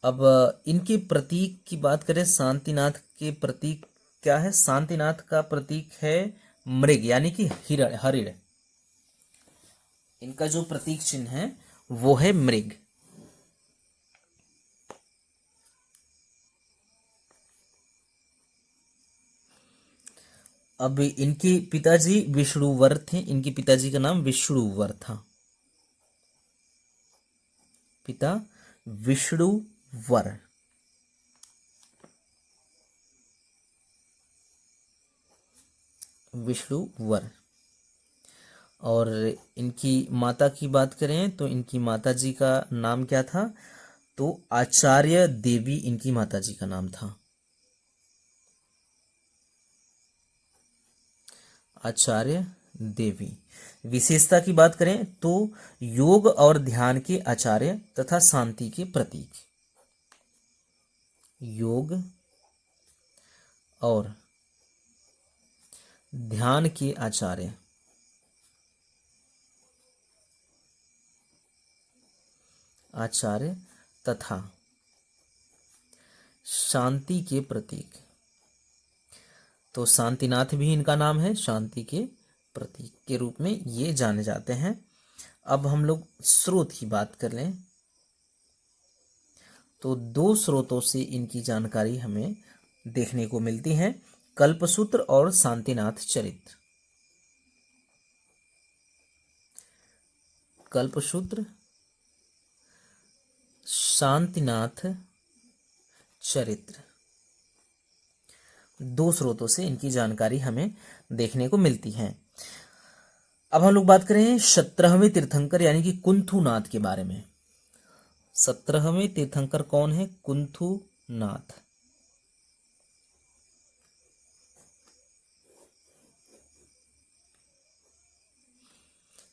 अब इनके प्रतीक की बात करें, शांतिनाथ के प्रतीक क्या है? शांतिनाथ का प्रतीक है मृग, यानी कि हरिण। इनका जो प्रतीक चिन्ह है वो है मृग। अब इनके पिताजी विष्णुवर थे। इनके पिताजी का नाम विष्णुवर था, पिता विष्णुवर। विष्णुवर। और इनकी माता की बात करें तो इनकी माताजी का नाम क्या था? तो आचार्य देवी इनकी माताजी का नाम था, आचार्य देवी। विशेषता की बात करें तो योग और ध्यान के आचार्य तथा शांति के प्रतीक। योग और ध्यान के आचार्य, आचार्य तथा शांति के प्रतीक। तो शांतिनाथ भी इनका नाम है, शांति के प्रतीक के रूप में ये जाने जाते हैं। अब हम लोग स्रोत की बात कर लें तो दो स्रोतों से इनकी जानकारी हमें देखने को मिलती है, कल्पसूत्र और शांतिनाथ चरित्र। कल्पसूत्र, शांतिनाथ चरित्र, दो स्रोतों से इनकी जानकारी हमें देखने को मिलती है। अब हम लोग बात करें 17वें तीर्थंकर यानी कि कुंथुनाथ के बारे में। 17वें तीर्थंकर कौन है? कुंथुनाथ।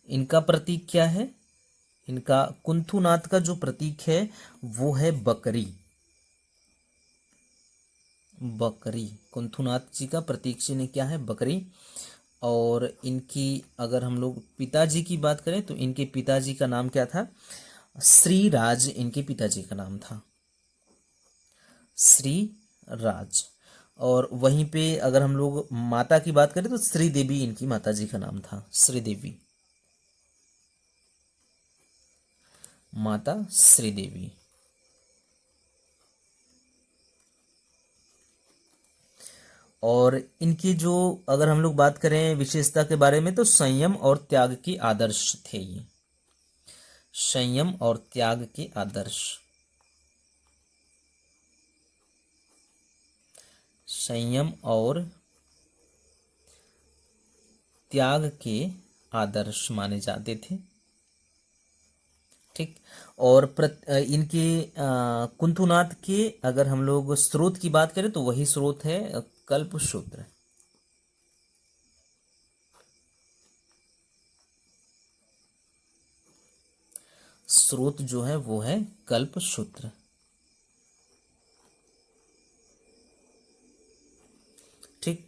इनका प्रतीक क्या है? इनका कुंथुनाथ का जो प्रतीक है वो है बकरी। बकरी, कुंथुनाथ जी का प्रतीक चिन्ह क्या है? बकरी। और इनकी अगर हम लोग पिताजी की बात करें तो इनके पिताजी का नाम क्या था? श्रीराज इनके पिताजी का नाम था, श्रीराज। और वहीं पे अगर हम लोग माता की बात करें तो श्रीदेवी इनकी माताजी का नाम था, श्रीदेवी। माता श्रीदेवी। और इनकी जो अगर हम लोग बात करें विशेषता के बारे में, तो संयम और त्याग के आदर्श थे ये। संयम और त्याग के आदर्श। संयम और त्याग के आदर्श माने जाते थे। ठीक। और इनके कुंथुनाथ के अगर हम लोग स्रोत की बात करें तो वही स्रोत है कल्पसूत्र। स्रोत जो है वो है कल्पसूत्र। ठीक।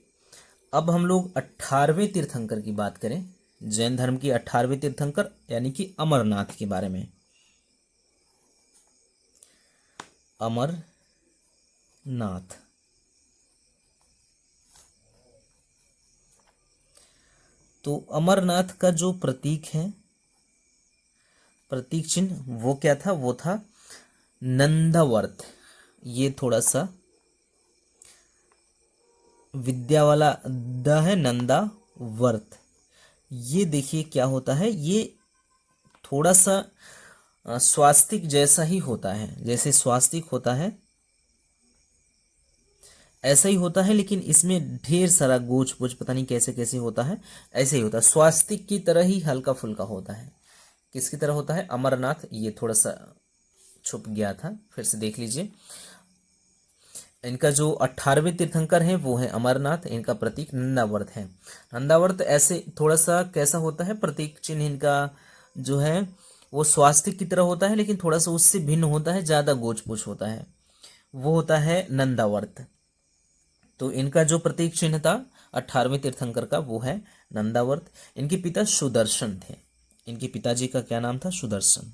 अब हम लोग 18वें तीर्थंकर की बात करें, जैन धर्म की 18वें तीर्थंकर यानी कि अमरनाथ के बारे में। अमरनाथ। तो अमरनाथ का जो प्रतीक है, प्रतीक चिन्ह, वो क्या था? वो था नंदावर्त। ये थोड़ा सा विद्या वाला द है, नंदावर्त। ये देखिए क्या होता है, ये थोड़ा सा स्वास्तिक जैसा ही होता है। जैसे स्वास्तिक होता है ऐसा ही होता है, लेकिन इसमें ढेर सारा गोच पोच पता नहीं कैसे कैसे होता है, ऐसे ही होता है। स्वास्तिक की तरह ही हल्का फुल्का होता है। किसकी तरह होता है? अमरनाथ। ये थोड़ा सा छुप गया था, फिर से देख लीजिए। इनका जो 18वें तीर्थंकर है वो है अमरनाथ। इनका प्रतीक नंदावर्त है। नंदावर्त ऐसे थोड़ा सा कैसा होता है, प्रतीक चिन्ह इनका जो है वो स्वास्तिक की तरह होता है, लेकिन थोड़ा सा उससे भिन्न होता है, ज्यादा गोच पोच होता है, वो होता है नंदावर्त। तो इनका जो प्रतीक चिन्ह था 18वें तीर्थंकर का वो है नंदावर्त। इनके पिता सुदर्शन थे। इनके पिताजी का क्या नाम था? सुदर्शन।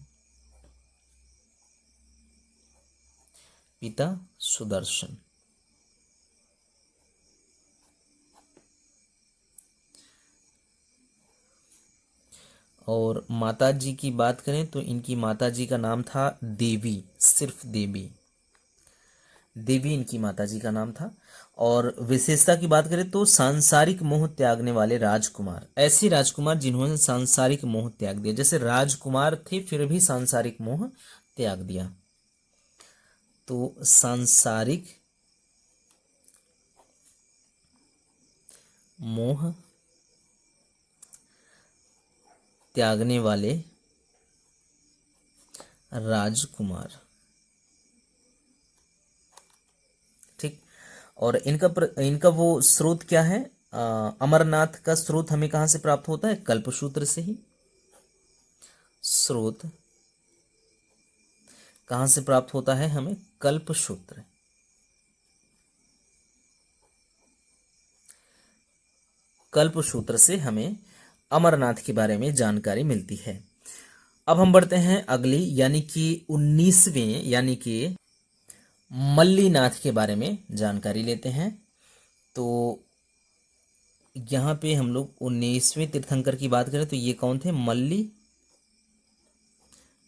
पिता सुदर्शन। और माता जी की बात करें तो इनकी माता जी का नाम था देवी, सिर्फ देवी। देवी इनकी माता जी का नाम था। और विशेषता की बात करें तो सांसारिक मोह त्यागने वाले राजकुमार। ऐसे राजकुमार जिन्होंने सांसारिक मोह त्याग दिया, जैसे राजकुमार थे फिर भी सांसारिक मोह त्याग दिया। तो सांसारिक मोह त्यागने वाले राजकुमार। ठीक। और इनका वो स्रोत क्या है? अमरनाथ का स्रोत हमें कहां से प्राप्त होता है? कल्पसूत्र से ही। स्रोत कहां से प्राप्त होता है हमें? कल्पसूत्र। कल्पसूत्र से हमें अमरनाथ के बारे में जानकारी मिलती है। अब हम बढ़ते हैं अगली यानी कि 19वें यानी कि मल्लीनाथ के बारे में जानकारी लेते हैं। तो यहाँ पे हम लोग 19वें तीर्थंकर की बात करें तो ये कौन थे? मल्ली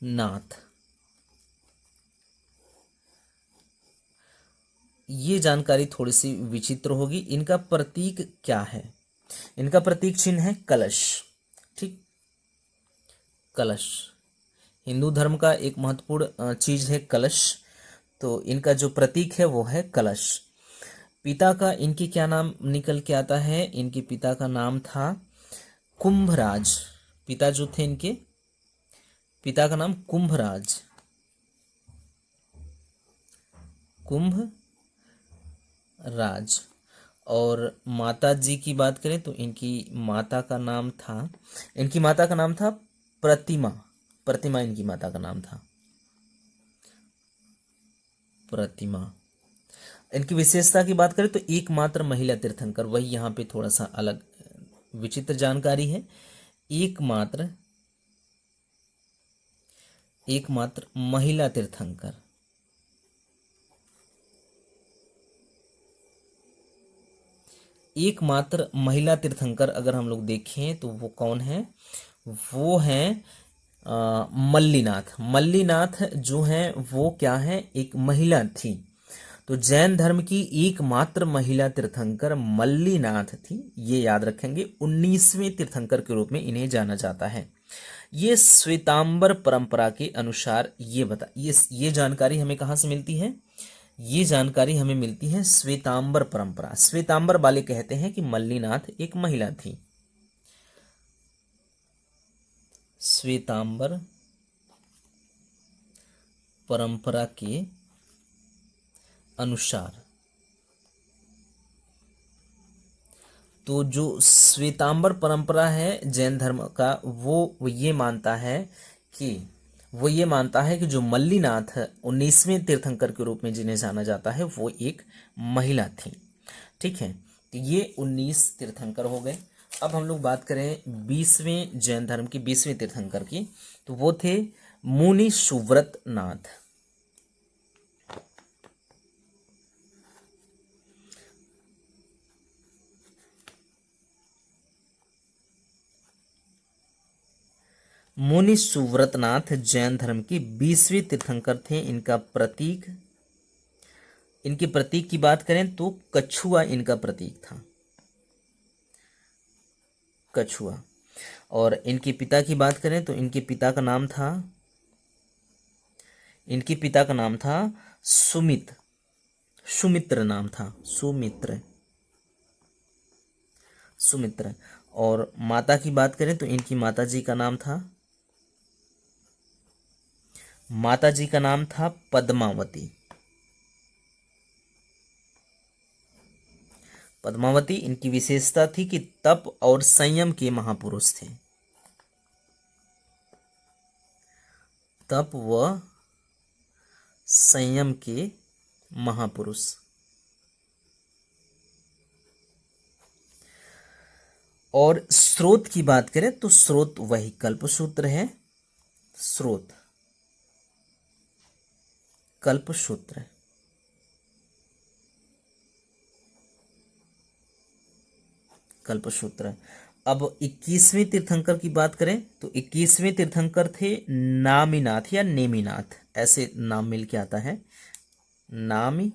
नाथ। ये जानकारी थोड़ी सी विचित्र होगी। इनका प्रतीक क्या है? इनका प्रतीक चिन्ह है कलश। ठीक। कलश हिंदू धर्म का एक महत्वपूर्ण चीज है कलश। तो इनका जो प्रतीक है वो है कलश। पिता का इनके क्या नाम निकल के आता है? इनके पिता का नाम था कुंभराज। पिता जो थे इनके, पिता का नाम कुंभराज। कुंभ राज। और माता जी की बात करें तो इनकी माता का नाम था, इनकी माता का नाम था प्रतिमा। प्रतिमा इनकी माता का नाम था, प्रतिमा। इनकी विशेषता की बात करें तो एकमात्र महिला तीर्थंकर, वही यहाँ पे थोड़ा सा अलग विचित्र जानकारी है। एकमात्र एकमात्र महिला तीर्थंकर। एकमात्र महिला तीर्थंकर अगर हम लोग देखें तो वो कौन है? वो है मल्लीनाथ। मल्लीनाथ जो है वो क्या है, एक महिला थी। तो जैन धर्म की एकमात्र महिला तीर्थंकर मल्लीनाथ थी, ये याद रखेंगे। 19वें तीर्थंकर के रूप में इन्हें जाना जाता है। ये श्वेतांबर परंपरा के अनुसार ये जानकारी हमें कहाँ से मिलती है, ये जानकारी हमें मिलती है श्वेतांबर परंपरा। श्वेतांबर वाले कहते हैं कि मल्लीनाथ एक महिला थी। श्वेतांबर परंपरा के अनुसार, तो जो श्वेतांबर परंपरा है जैन धर्म का, वो ये मानता है कि जो मल्लीनाथ 19वें तीर्थंकर के रूप में जिन्हें जाना जाता है वो एक महिला थी। ठीक है, तो ये 19 तीर्थंकर हो गए। अब हम लोग बात करें 20वें जैन धर्म की 20वें तीर्थंकर की, तो वो थे मुनि सुव्रत नाथ। मुनि सुव्रतनाथ जैन धर्म की 20वें तीर्थंकर थे। इनके प्रतीक की बात करें तो कछुआ इनका प्रतीक था, कछुआ। और इनके पिता की बात करें तो इनके पिता का नाम था सुमित्र नाम था, सुमित्र। और माता की बात करें तो इनकी माता जी का नाम था पद्मावती। इनकी विशेषता थी कि तप और संयम के महापुरुष थे। तप व संयम के महापुरुष। और स्रोत की बात करें तो स्रोत वही कल्पसूत्र है, स्रोत कल्पसूत्र। अब 21वें तीर्थंकर की बात करें तो 21वें तीर्थंकर थे नामीनाथ या नेमीनाथ, ऐसे नाम मिल के आता है, नामीनाथ।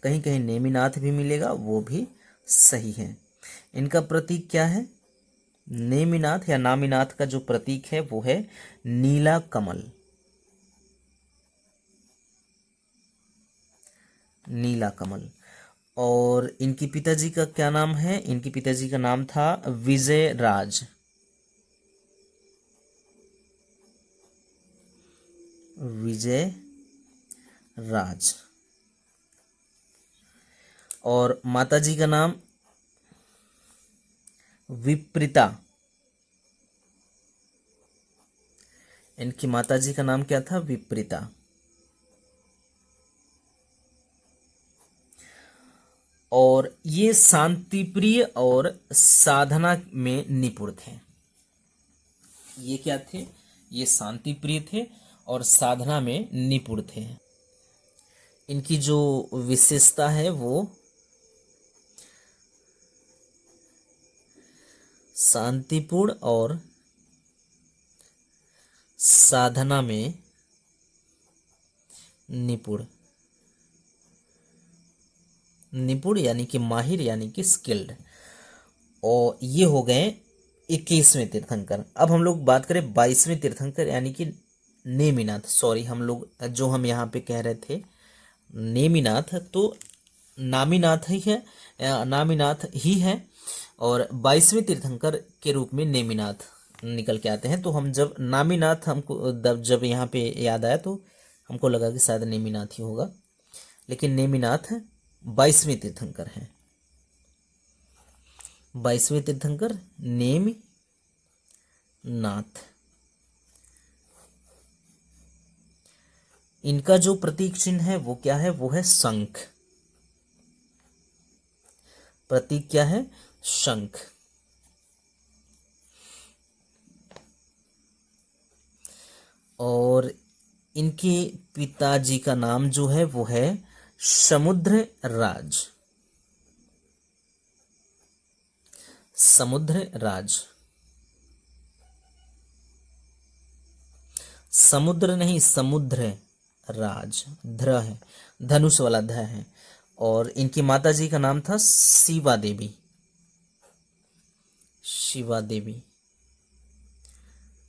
कहीं कहीं नेमीनाथ भी मिलेगा, वो भी सही है। इनका प्रतीक क्या है, नेमीनाथ या नामीनाथ का जो प्रतीक है वो है नीला कमल, नीला कमल। और इनके पिताजी का क्या नाम है, इनके पिताजी का नाम था विजय राज, विजय राज। और माताजी का नाम विप्रिता, इनकी माताजी का नाम क्या था, विप्रिता। और ये शांतिप्रिय और साधना में निपुण थे। ये क्या थे, ये शांतिप्रिय थे और साधना में निपुण थे। इनकी जो विशेषता है वो शांतिपूर्ण और साधना में निपुण, यानी कि माहिर, यानी कि स्किल्ड। और ये हो गए 21वें तीर्थंकर। अब हम लोग बात करें 22वें तीर्थंकर यानी कि नेमिनाथ। सॉरी, हम यहाँ पे कह रहे थे नेमिनाथ, तो नामीनाथ ही है, नामीनाथ ही है। और 22वें तीर्थंकर के रूप में नेमिनाथ निकल के आते हैं। तो हम जब नामीनाथ जब यहाँ पे याद आया तो हमको लगा कि शायद नेमिनाथ ही होगा, लेकिन नेमिनाथ 22वें तीर्थंकर हैं। 22वें तीर्थंकर नेमिनाथ। इनका जो प्रतीक चिन्ह है वो क्या है, वो है शंख। प्रतीक क्या है, शंख। और इनके पिताजी का नाम जो है वो है समुद्र राज, समुद्र राज। समुद्र नहीं, समुद्र राज, ध्र है, धनुष वाला ध है। और इनकी माता जी का नाम था शिवा देवी, शिवा देवी,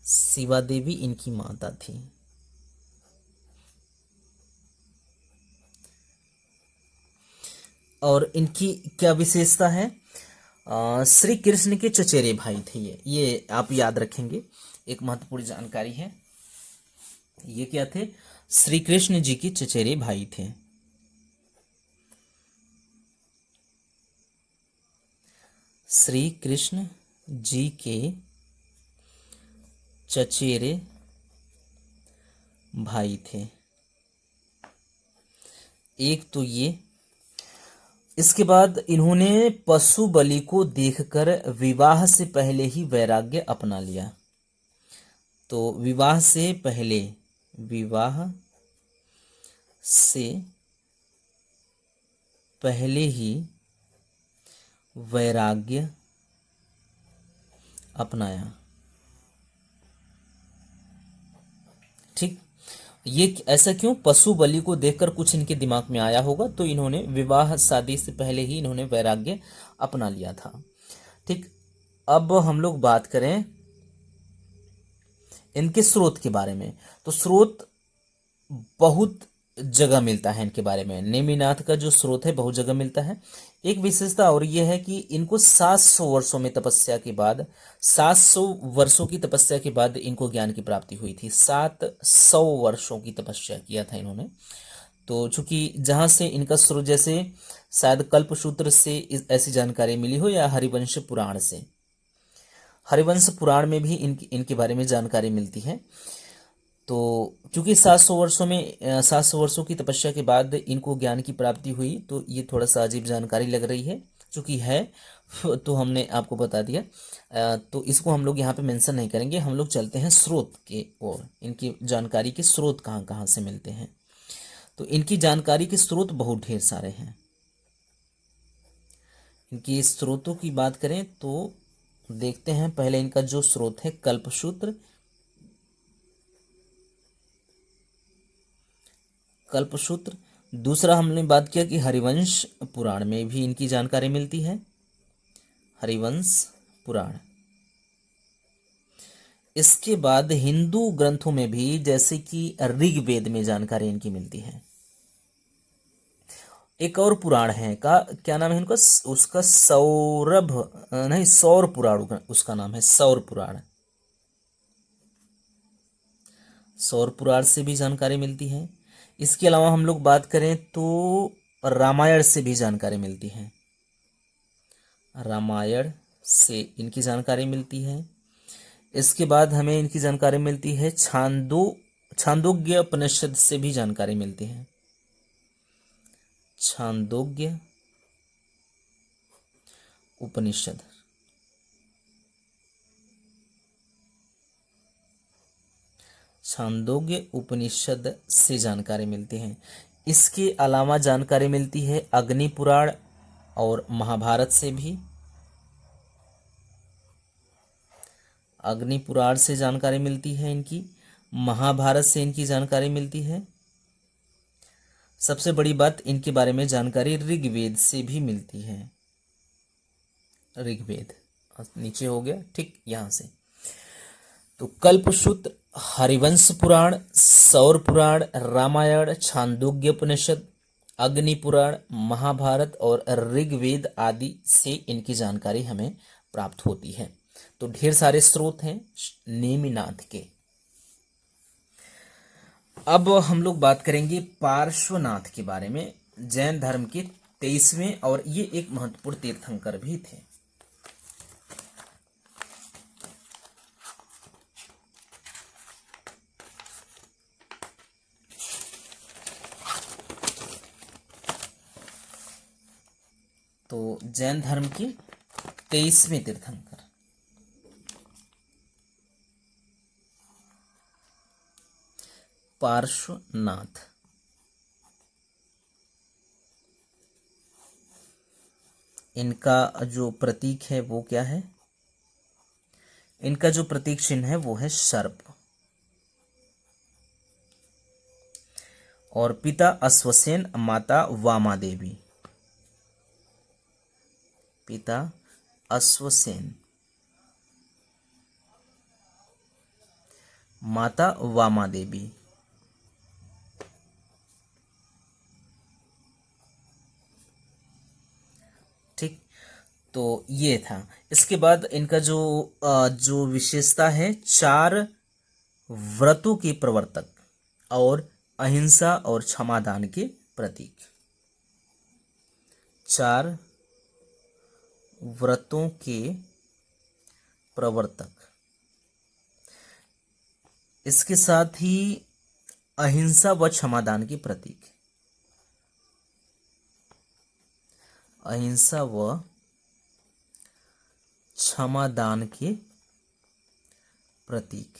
शिवा देवी इनकी माता थी। और इनकी क्या विशेषता है? श्री कृष्ण के चचेरे भाई थे ये आप याद रखेंगे, एक महत्वपूर्ण जानकारी है। ये क्या थे? श्री कृष्ण जी के चचेरे भाई थे। श्री कृष्ण जी के चचेरे भाई थे, एक तो ये। इसके बाद इन्होंने पशु बलि को देखकर विवाह से पहले ही वैराग्य अपना लिया। तो विवाह से पहले, विवाह से पहले ही वैराग्य अपनाया। ठीक, ये ऐसा क्यों? पशु बलि को देखकर कुछ इनके दिमाग में आया होगा, तो इन्होंने विवाह शादी से पहले ही इन्होंने वैराग्य अपना लिया था। ठीक, अब हम लोग बात करें इनके स्रोत के बारे में। तो स्रोत बहुत जगह मिलता है इनके बारे में। नेमिनाथ का जो स्रोत है बहुत जगह मिलता है। एक विशेषता और यह है कि इनको 700 वर्षों में तपस्या के बाद, 700 वर्षों की तपस्या के बाद इनको ज्ञान की प्राप्ति हुई थी। 700 वर्षों की तपस्या किया था इन्होंने। तो चूंकि जहां से इनका स्रोत, जैसे शायद कल्पसूत्र से ऐसी जानकारी मिली हो, या हरिवंश पुराण से, हरिवंश पुराण में भी इनके बारे में जानकारी मिलती है। तो क्योंकि 700 वर्षों में 700 वर्षों की तपस्या के बाद इनको ज्ञान की प्राप्ति हुई, तो ये थोड़ा सा अजीब जानकारी लग रही है। चूंकि है तो हमने आपको बता दिया। तो इसको हम लोग यहाँ पे मेंशन नहीं करेंगे। हम लोग चलते हैं स्रोत के ओर। इनकी जानकारी के स्रोत कहाँ कहाँ से मिलते हैं। तो इनकी जानकारी के स्रोत बहुत ढेर सारे हैं। इनकी स्रोतों की बात करें तो देखते हैं। पहले इनका जो स्रोत है कल्पसूत्र, कल्पसूत्र। दूसरा हमने बात किया कि हरिवंश पुराण में भी इनकी जानकारी मिलती है, हरिवंश पुराण। इसके बाद हिंदू ग्रंथों में भी, जैसे कि ऋग्वेद में जानकारी इनकी मिलती है। एक और पुराण है का क्या नाम है इनका? उसका सौरभ नहीं, सौर पुराण उसका नाम है, सौर पुराण। सौर पुराण से भी जानकारी मिलती है। इसके अलावा हम लोग बात करें तो रामायण से भी जानकारी मिलती है, रामायण से इनकी जानकारी मिलती है। इसके बाद हमें इनकी जानकारी मिलती है छांदोग्य उपनिषद से भी जानकारी मिलती है, छांदोग्य उपनिषद। छांदोग्य उपनिषद से जानकारी मिलती है। इसके अलावा जानकारी मिलती है अग्नि पुराण और महाभारत से भी। अग्नि पुराण से जानकारी मिलती है इनकी, महाभारत से इनकी जानकारी मिलती है। सबसे बड़ी बात, इनके बारे में जानकारी ऋग्वेद से भी मिलती है। ऋग्वेद नीचे हो गया, ठीक, यहां से। तो कल्पसूत्र, हरिवंश पुराण, सौर पुराण, रामायण, छांदोग्य उपनिषद, अग्नि पुराण, महाभारत और ऋग्वेद आदि से इनकी जानकारी हमें प्राप्त होती है। तो ढेर सारे स्रोत हैं नेमिनाथ के। अब हम लोग बात करेंगे पार्श्वनाथ के बारे में। जैन धर्म के 23वें, और ये एक महत्वपूर्ण तीर्थंकर भी थे। तो जैन धर्म के 23वें तीर्थंकर पार्श्वनाथ। इनका जो प्रतीक है वो क्या है? इनका जो प्रतीक चिन्ह है वो है सर्प। और पिता अश्वसेन, माता वामा देवी। पिता अश्वसेन, माता वामा देवी। ठीक, तो ये था। इसके बाद इनका जो विशेषता है, 4 व्रतों के प्रवर्तक और अहिंसा और क्षमादान के प्रतीक। 4 व्रतों के प्रवर्तक, इसके साथ ही अहिंसा व क्षमादान के प्रतीक। अहिंसा व क्षमादान के प्रतीक।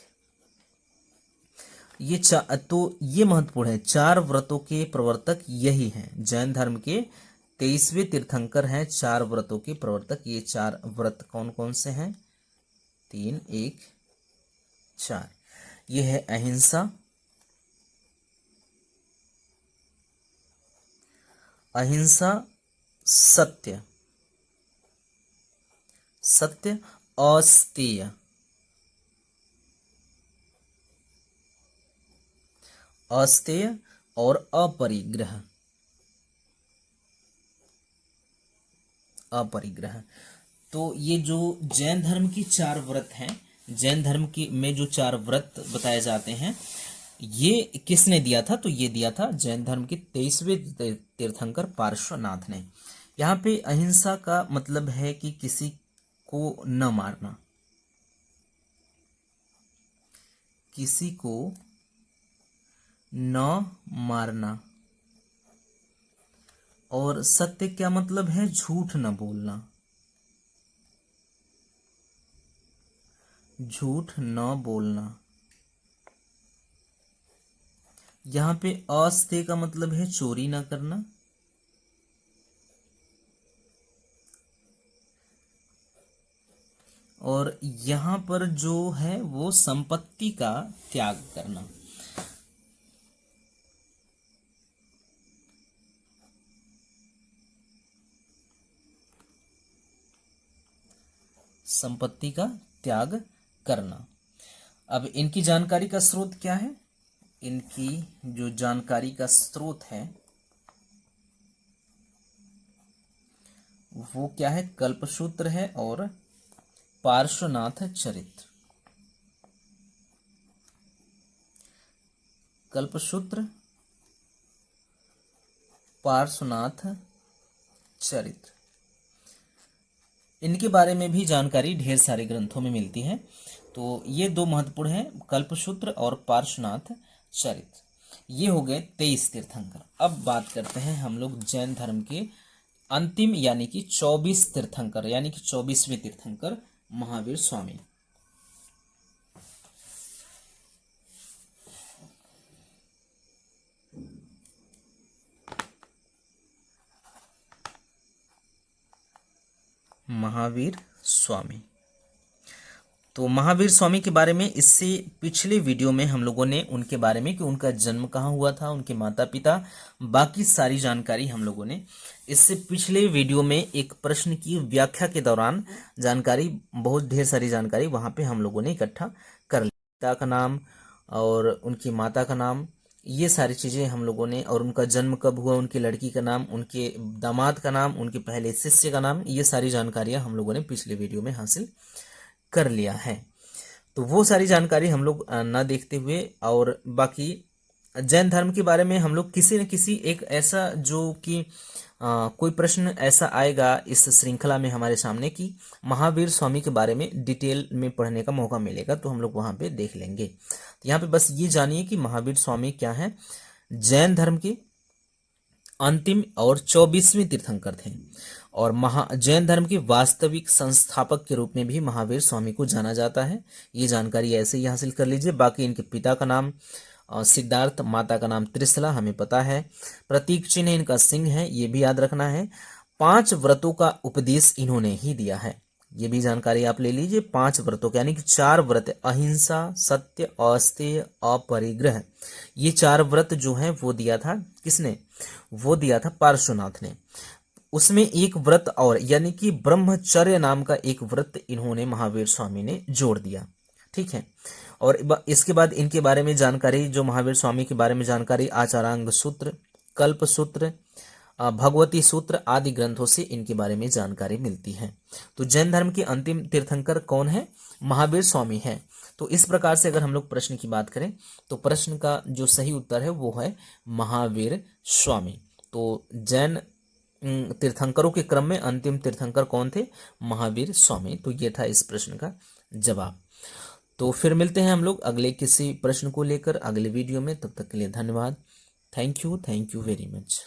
तो ये महत्वपूर्ण है। 4 व्रतों के प्रवर्तक यही हैं। जैन धर्म के 23वें तीर्थंकर हैं 4 व्रतों के प्रवर्तक। ये 4 व्रत कौन कौन से हैं? 3, 1, 4। ये है अहिंसा, सत्य, अस्तेय, और अपरिग्रह। तो ये जो जैन धर्म की 4 व्रत हैं, जैन धर्म की में जो 4 व्रत बताए जाते हैं, ये किसने दिया था? तो ये दिया था जैन धर्म के 23वें तीर्थंकर पार्श्वनाथ ने। यहाँ पे अहिंसा का मतलब है कि किसी को न मारना, किसी को न मारना। और सत्य क्या मतलब है? झूठ न बोलना, झूठ न बोलना। यहां पे अस्तेय का मतलब है चोरी न करना, और यहां पर जो है वो संपत्ति का त्याग करना। संपत्ति का त्याग करना। अब इनकी जानकारी का स्रोत क्या है? इनकी जो जानकारी का स्रोत है वो क्या है? कल्पसूत्र है और पार्श्वनाथ चरित्र। कल्पसूत्र, पार्श्वनाथ चरित्र। इनके बारे में भी जानकारी ढेर सारे ग्रंथों में मिलती है। तो ये 2 महत्वपूर्ण हैं, कल्पसूत्र और पार्श्वनाथ चरित्र। ये हो गए 23 तीर्थंकर। अब बात करते हैं हम लोग जैन धर्म के अंतिम यानी कि 24 तीर्थंकर, यानी कि 24वें तीर्थंकर महावीर स्वामी। महावीर स्वामी। तो महावीर स्वामी के बारे में इससे पिछले वीडियो में हम लोगों ने उनके बारे में कि उनका जन्म कहाँ हुआ था, उनके माता पिता, बाकी सारी जानकारी हम लोगों ने इससे पिछले वीडियो में एक प्रश्न की व्याख्या के दौरान जानकारी, बहुत ढेर सारी जानकारी वहाँ पे हम लोगों ने इकट्ठा कर लिया। पिता का नाम और उनकी माता का नाम, ये सारी चीज़ें हम लोगों ने, और उनका जन्म कब हुआ, उनकी लड़की का नाम, उनके दामाद का नाम, उनके पहले शिष्य का नाम, ये सारी जानकारियाँ हम लोगों ने पिछले वीडियो में हासिल कर लिया है। तो वो सारी जानकारी हम लोग ना देखते हुए, और बाकी जैन धर्म के बारे में हम लोग किसी न किसी एक ऐसा जो कि कोई प्रश्न ऐसा आएगा इस श्रृंखला में हमारे सामने कि महावीर स्वामी के बारे में डिटेल में पढ़ने का मौका मिलेगा, तो हम लोग वहाँ पे देख लेंगे। तो यहाँ पे बस ये जानिए कि महावीर स्वामी क्या है। जैन धर्म के अंतिम और 24वें तीर्थंकर थे, और जैन धर्म के वास्तविक संस्थापक के रूप में भी महावीर स्वामी को जाना जाता है। ये जानकारी ऐसे ही हासिल कर लीजिए। बाकी इनके पिता का नाम सिद्धार्थ, माता का नाम त्रिशला, हमें पता है। प्रतीक चिन्ह इनका सिंह है, ये भी याद रखना है। 5 व्रतों का उपदेश इन्होंने ही दिया है। ये भी जानकारी आप ले लीजिए। 5 व्रतों के यानी कि 4 व्रत, अहिंसा, सत्य, अस्तेय, अपरिग्रह, ये 4 व्रत जो हैं वो दिया था किसने? वो दिया था पार्श्वनाथ ने। उसमें एक व्रत और, यानी कि ब्रह्मचर्य नाम का एक व्रत इन्होंने महावीर स्वामी ने जोड़ दिया। ठीक है। और इसके बाद इनके बारे में जानकारी, जो महावीर स्वामी के बारे में जानकारी, आचारांग सूत्र, कल्प सूत्र, भगवती सूत्र आदि ग्रंथों से इनके बारे में जानकारी मिलती है। तो जैन धर्म के अंतिम तीर्थंकर कौन है? महावीर स्वामी है। तो इस प्रकार से अगर हम लोग प्रश्न की बात करें तो प्रश्न का जो सही उत्तर है वो है महावीर स्वामी। तो जैन तीर्थंकरों के क्रम में अंतिम तीर्थंकर कौन थे? महावीर स्वामी। तो ये था इस प्रश्न का जवाब। तो फिर मिलते हैं हम लोग अगले किसी प्रश्न को लेकर अगले वीडियो में। तब तक के लिए धन्यवाद। Thank you very much.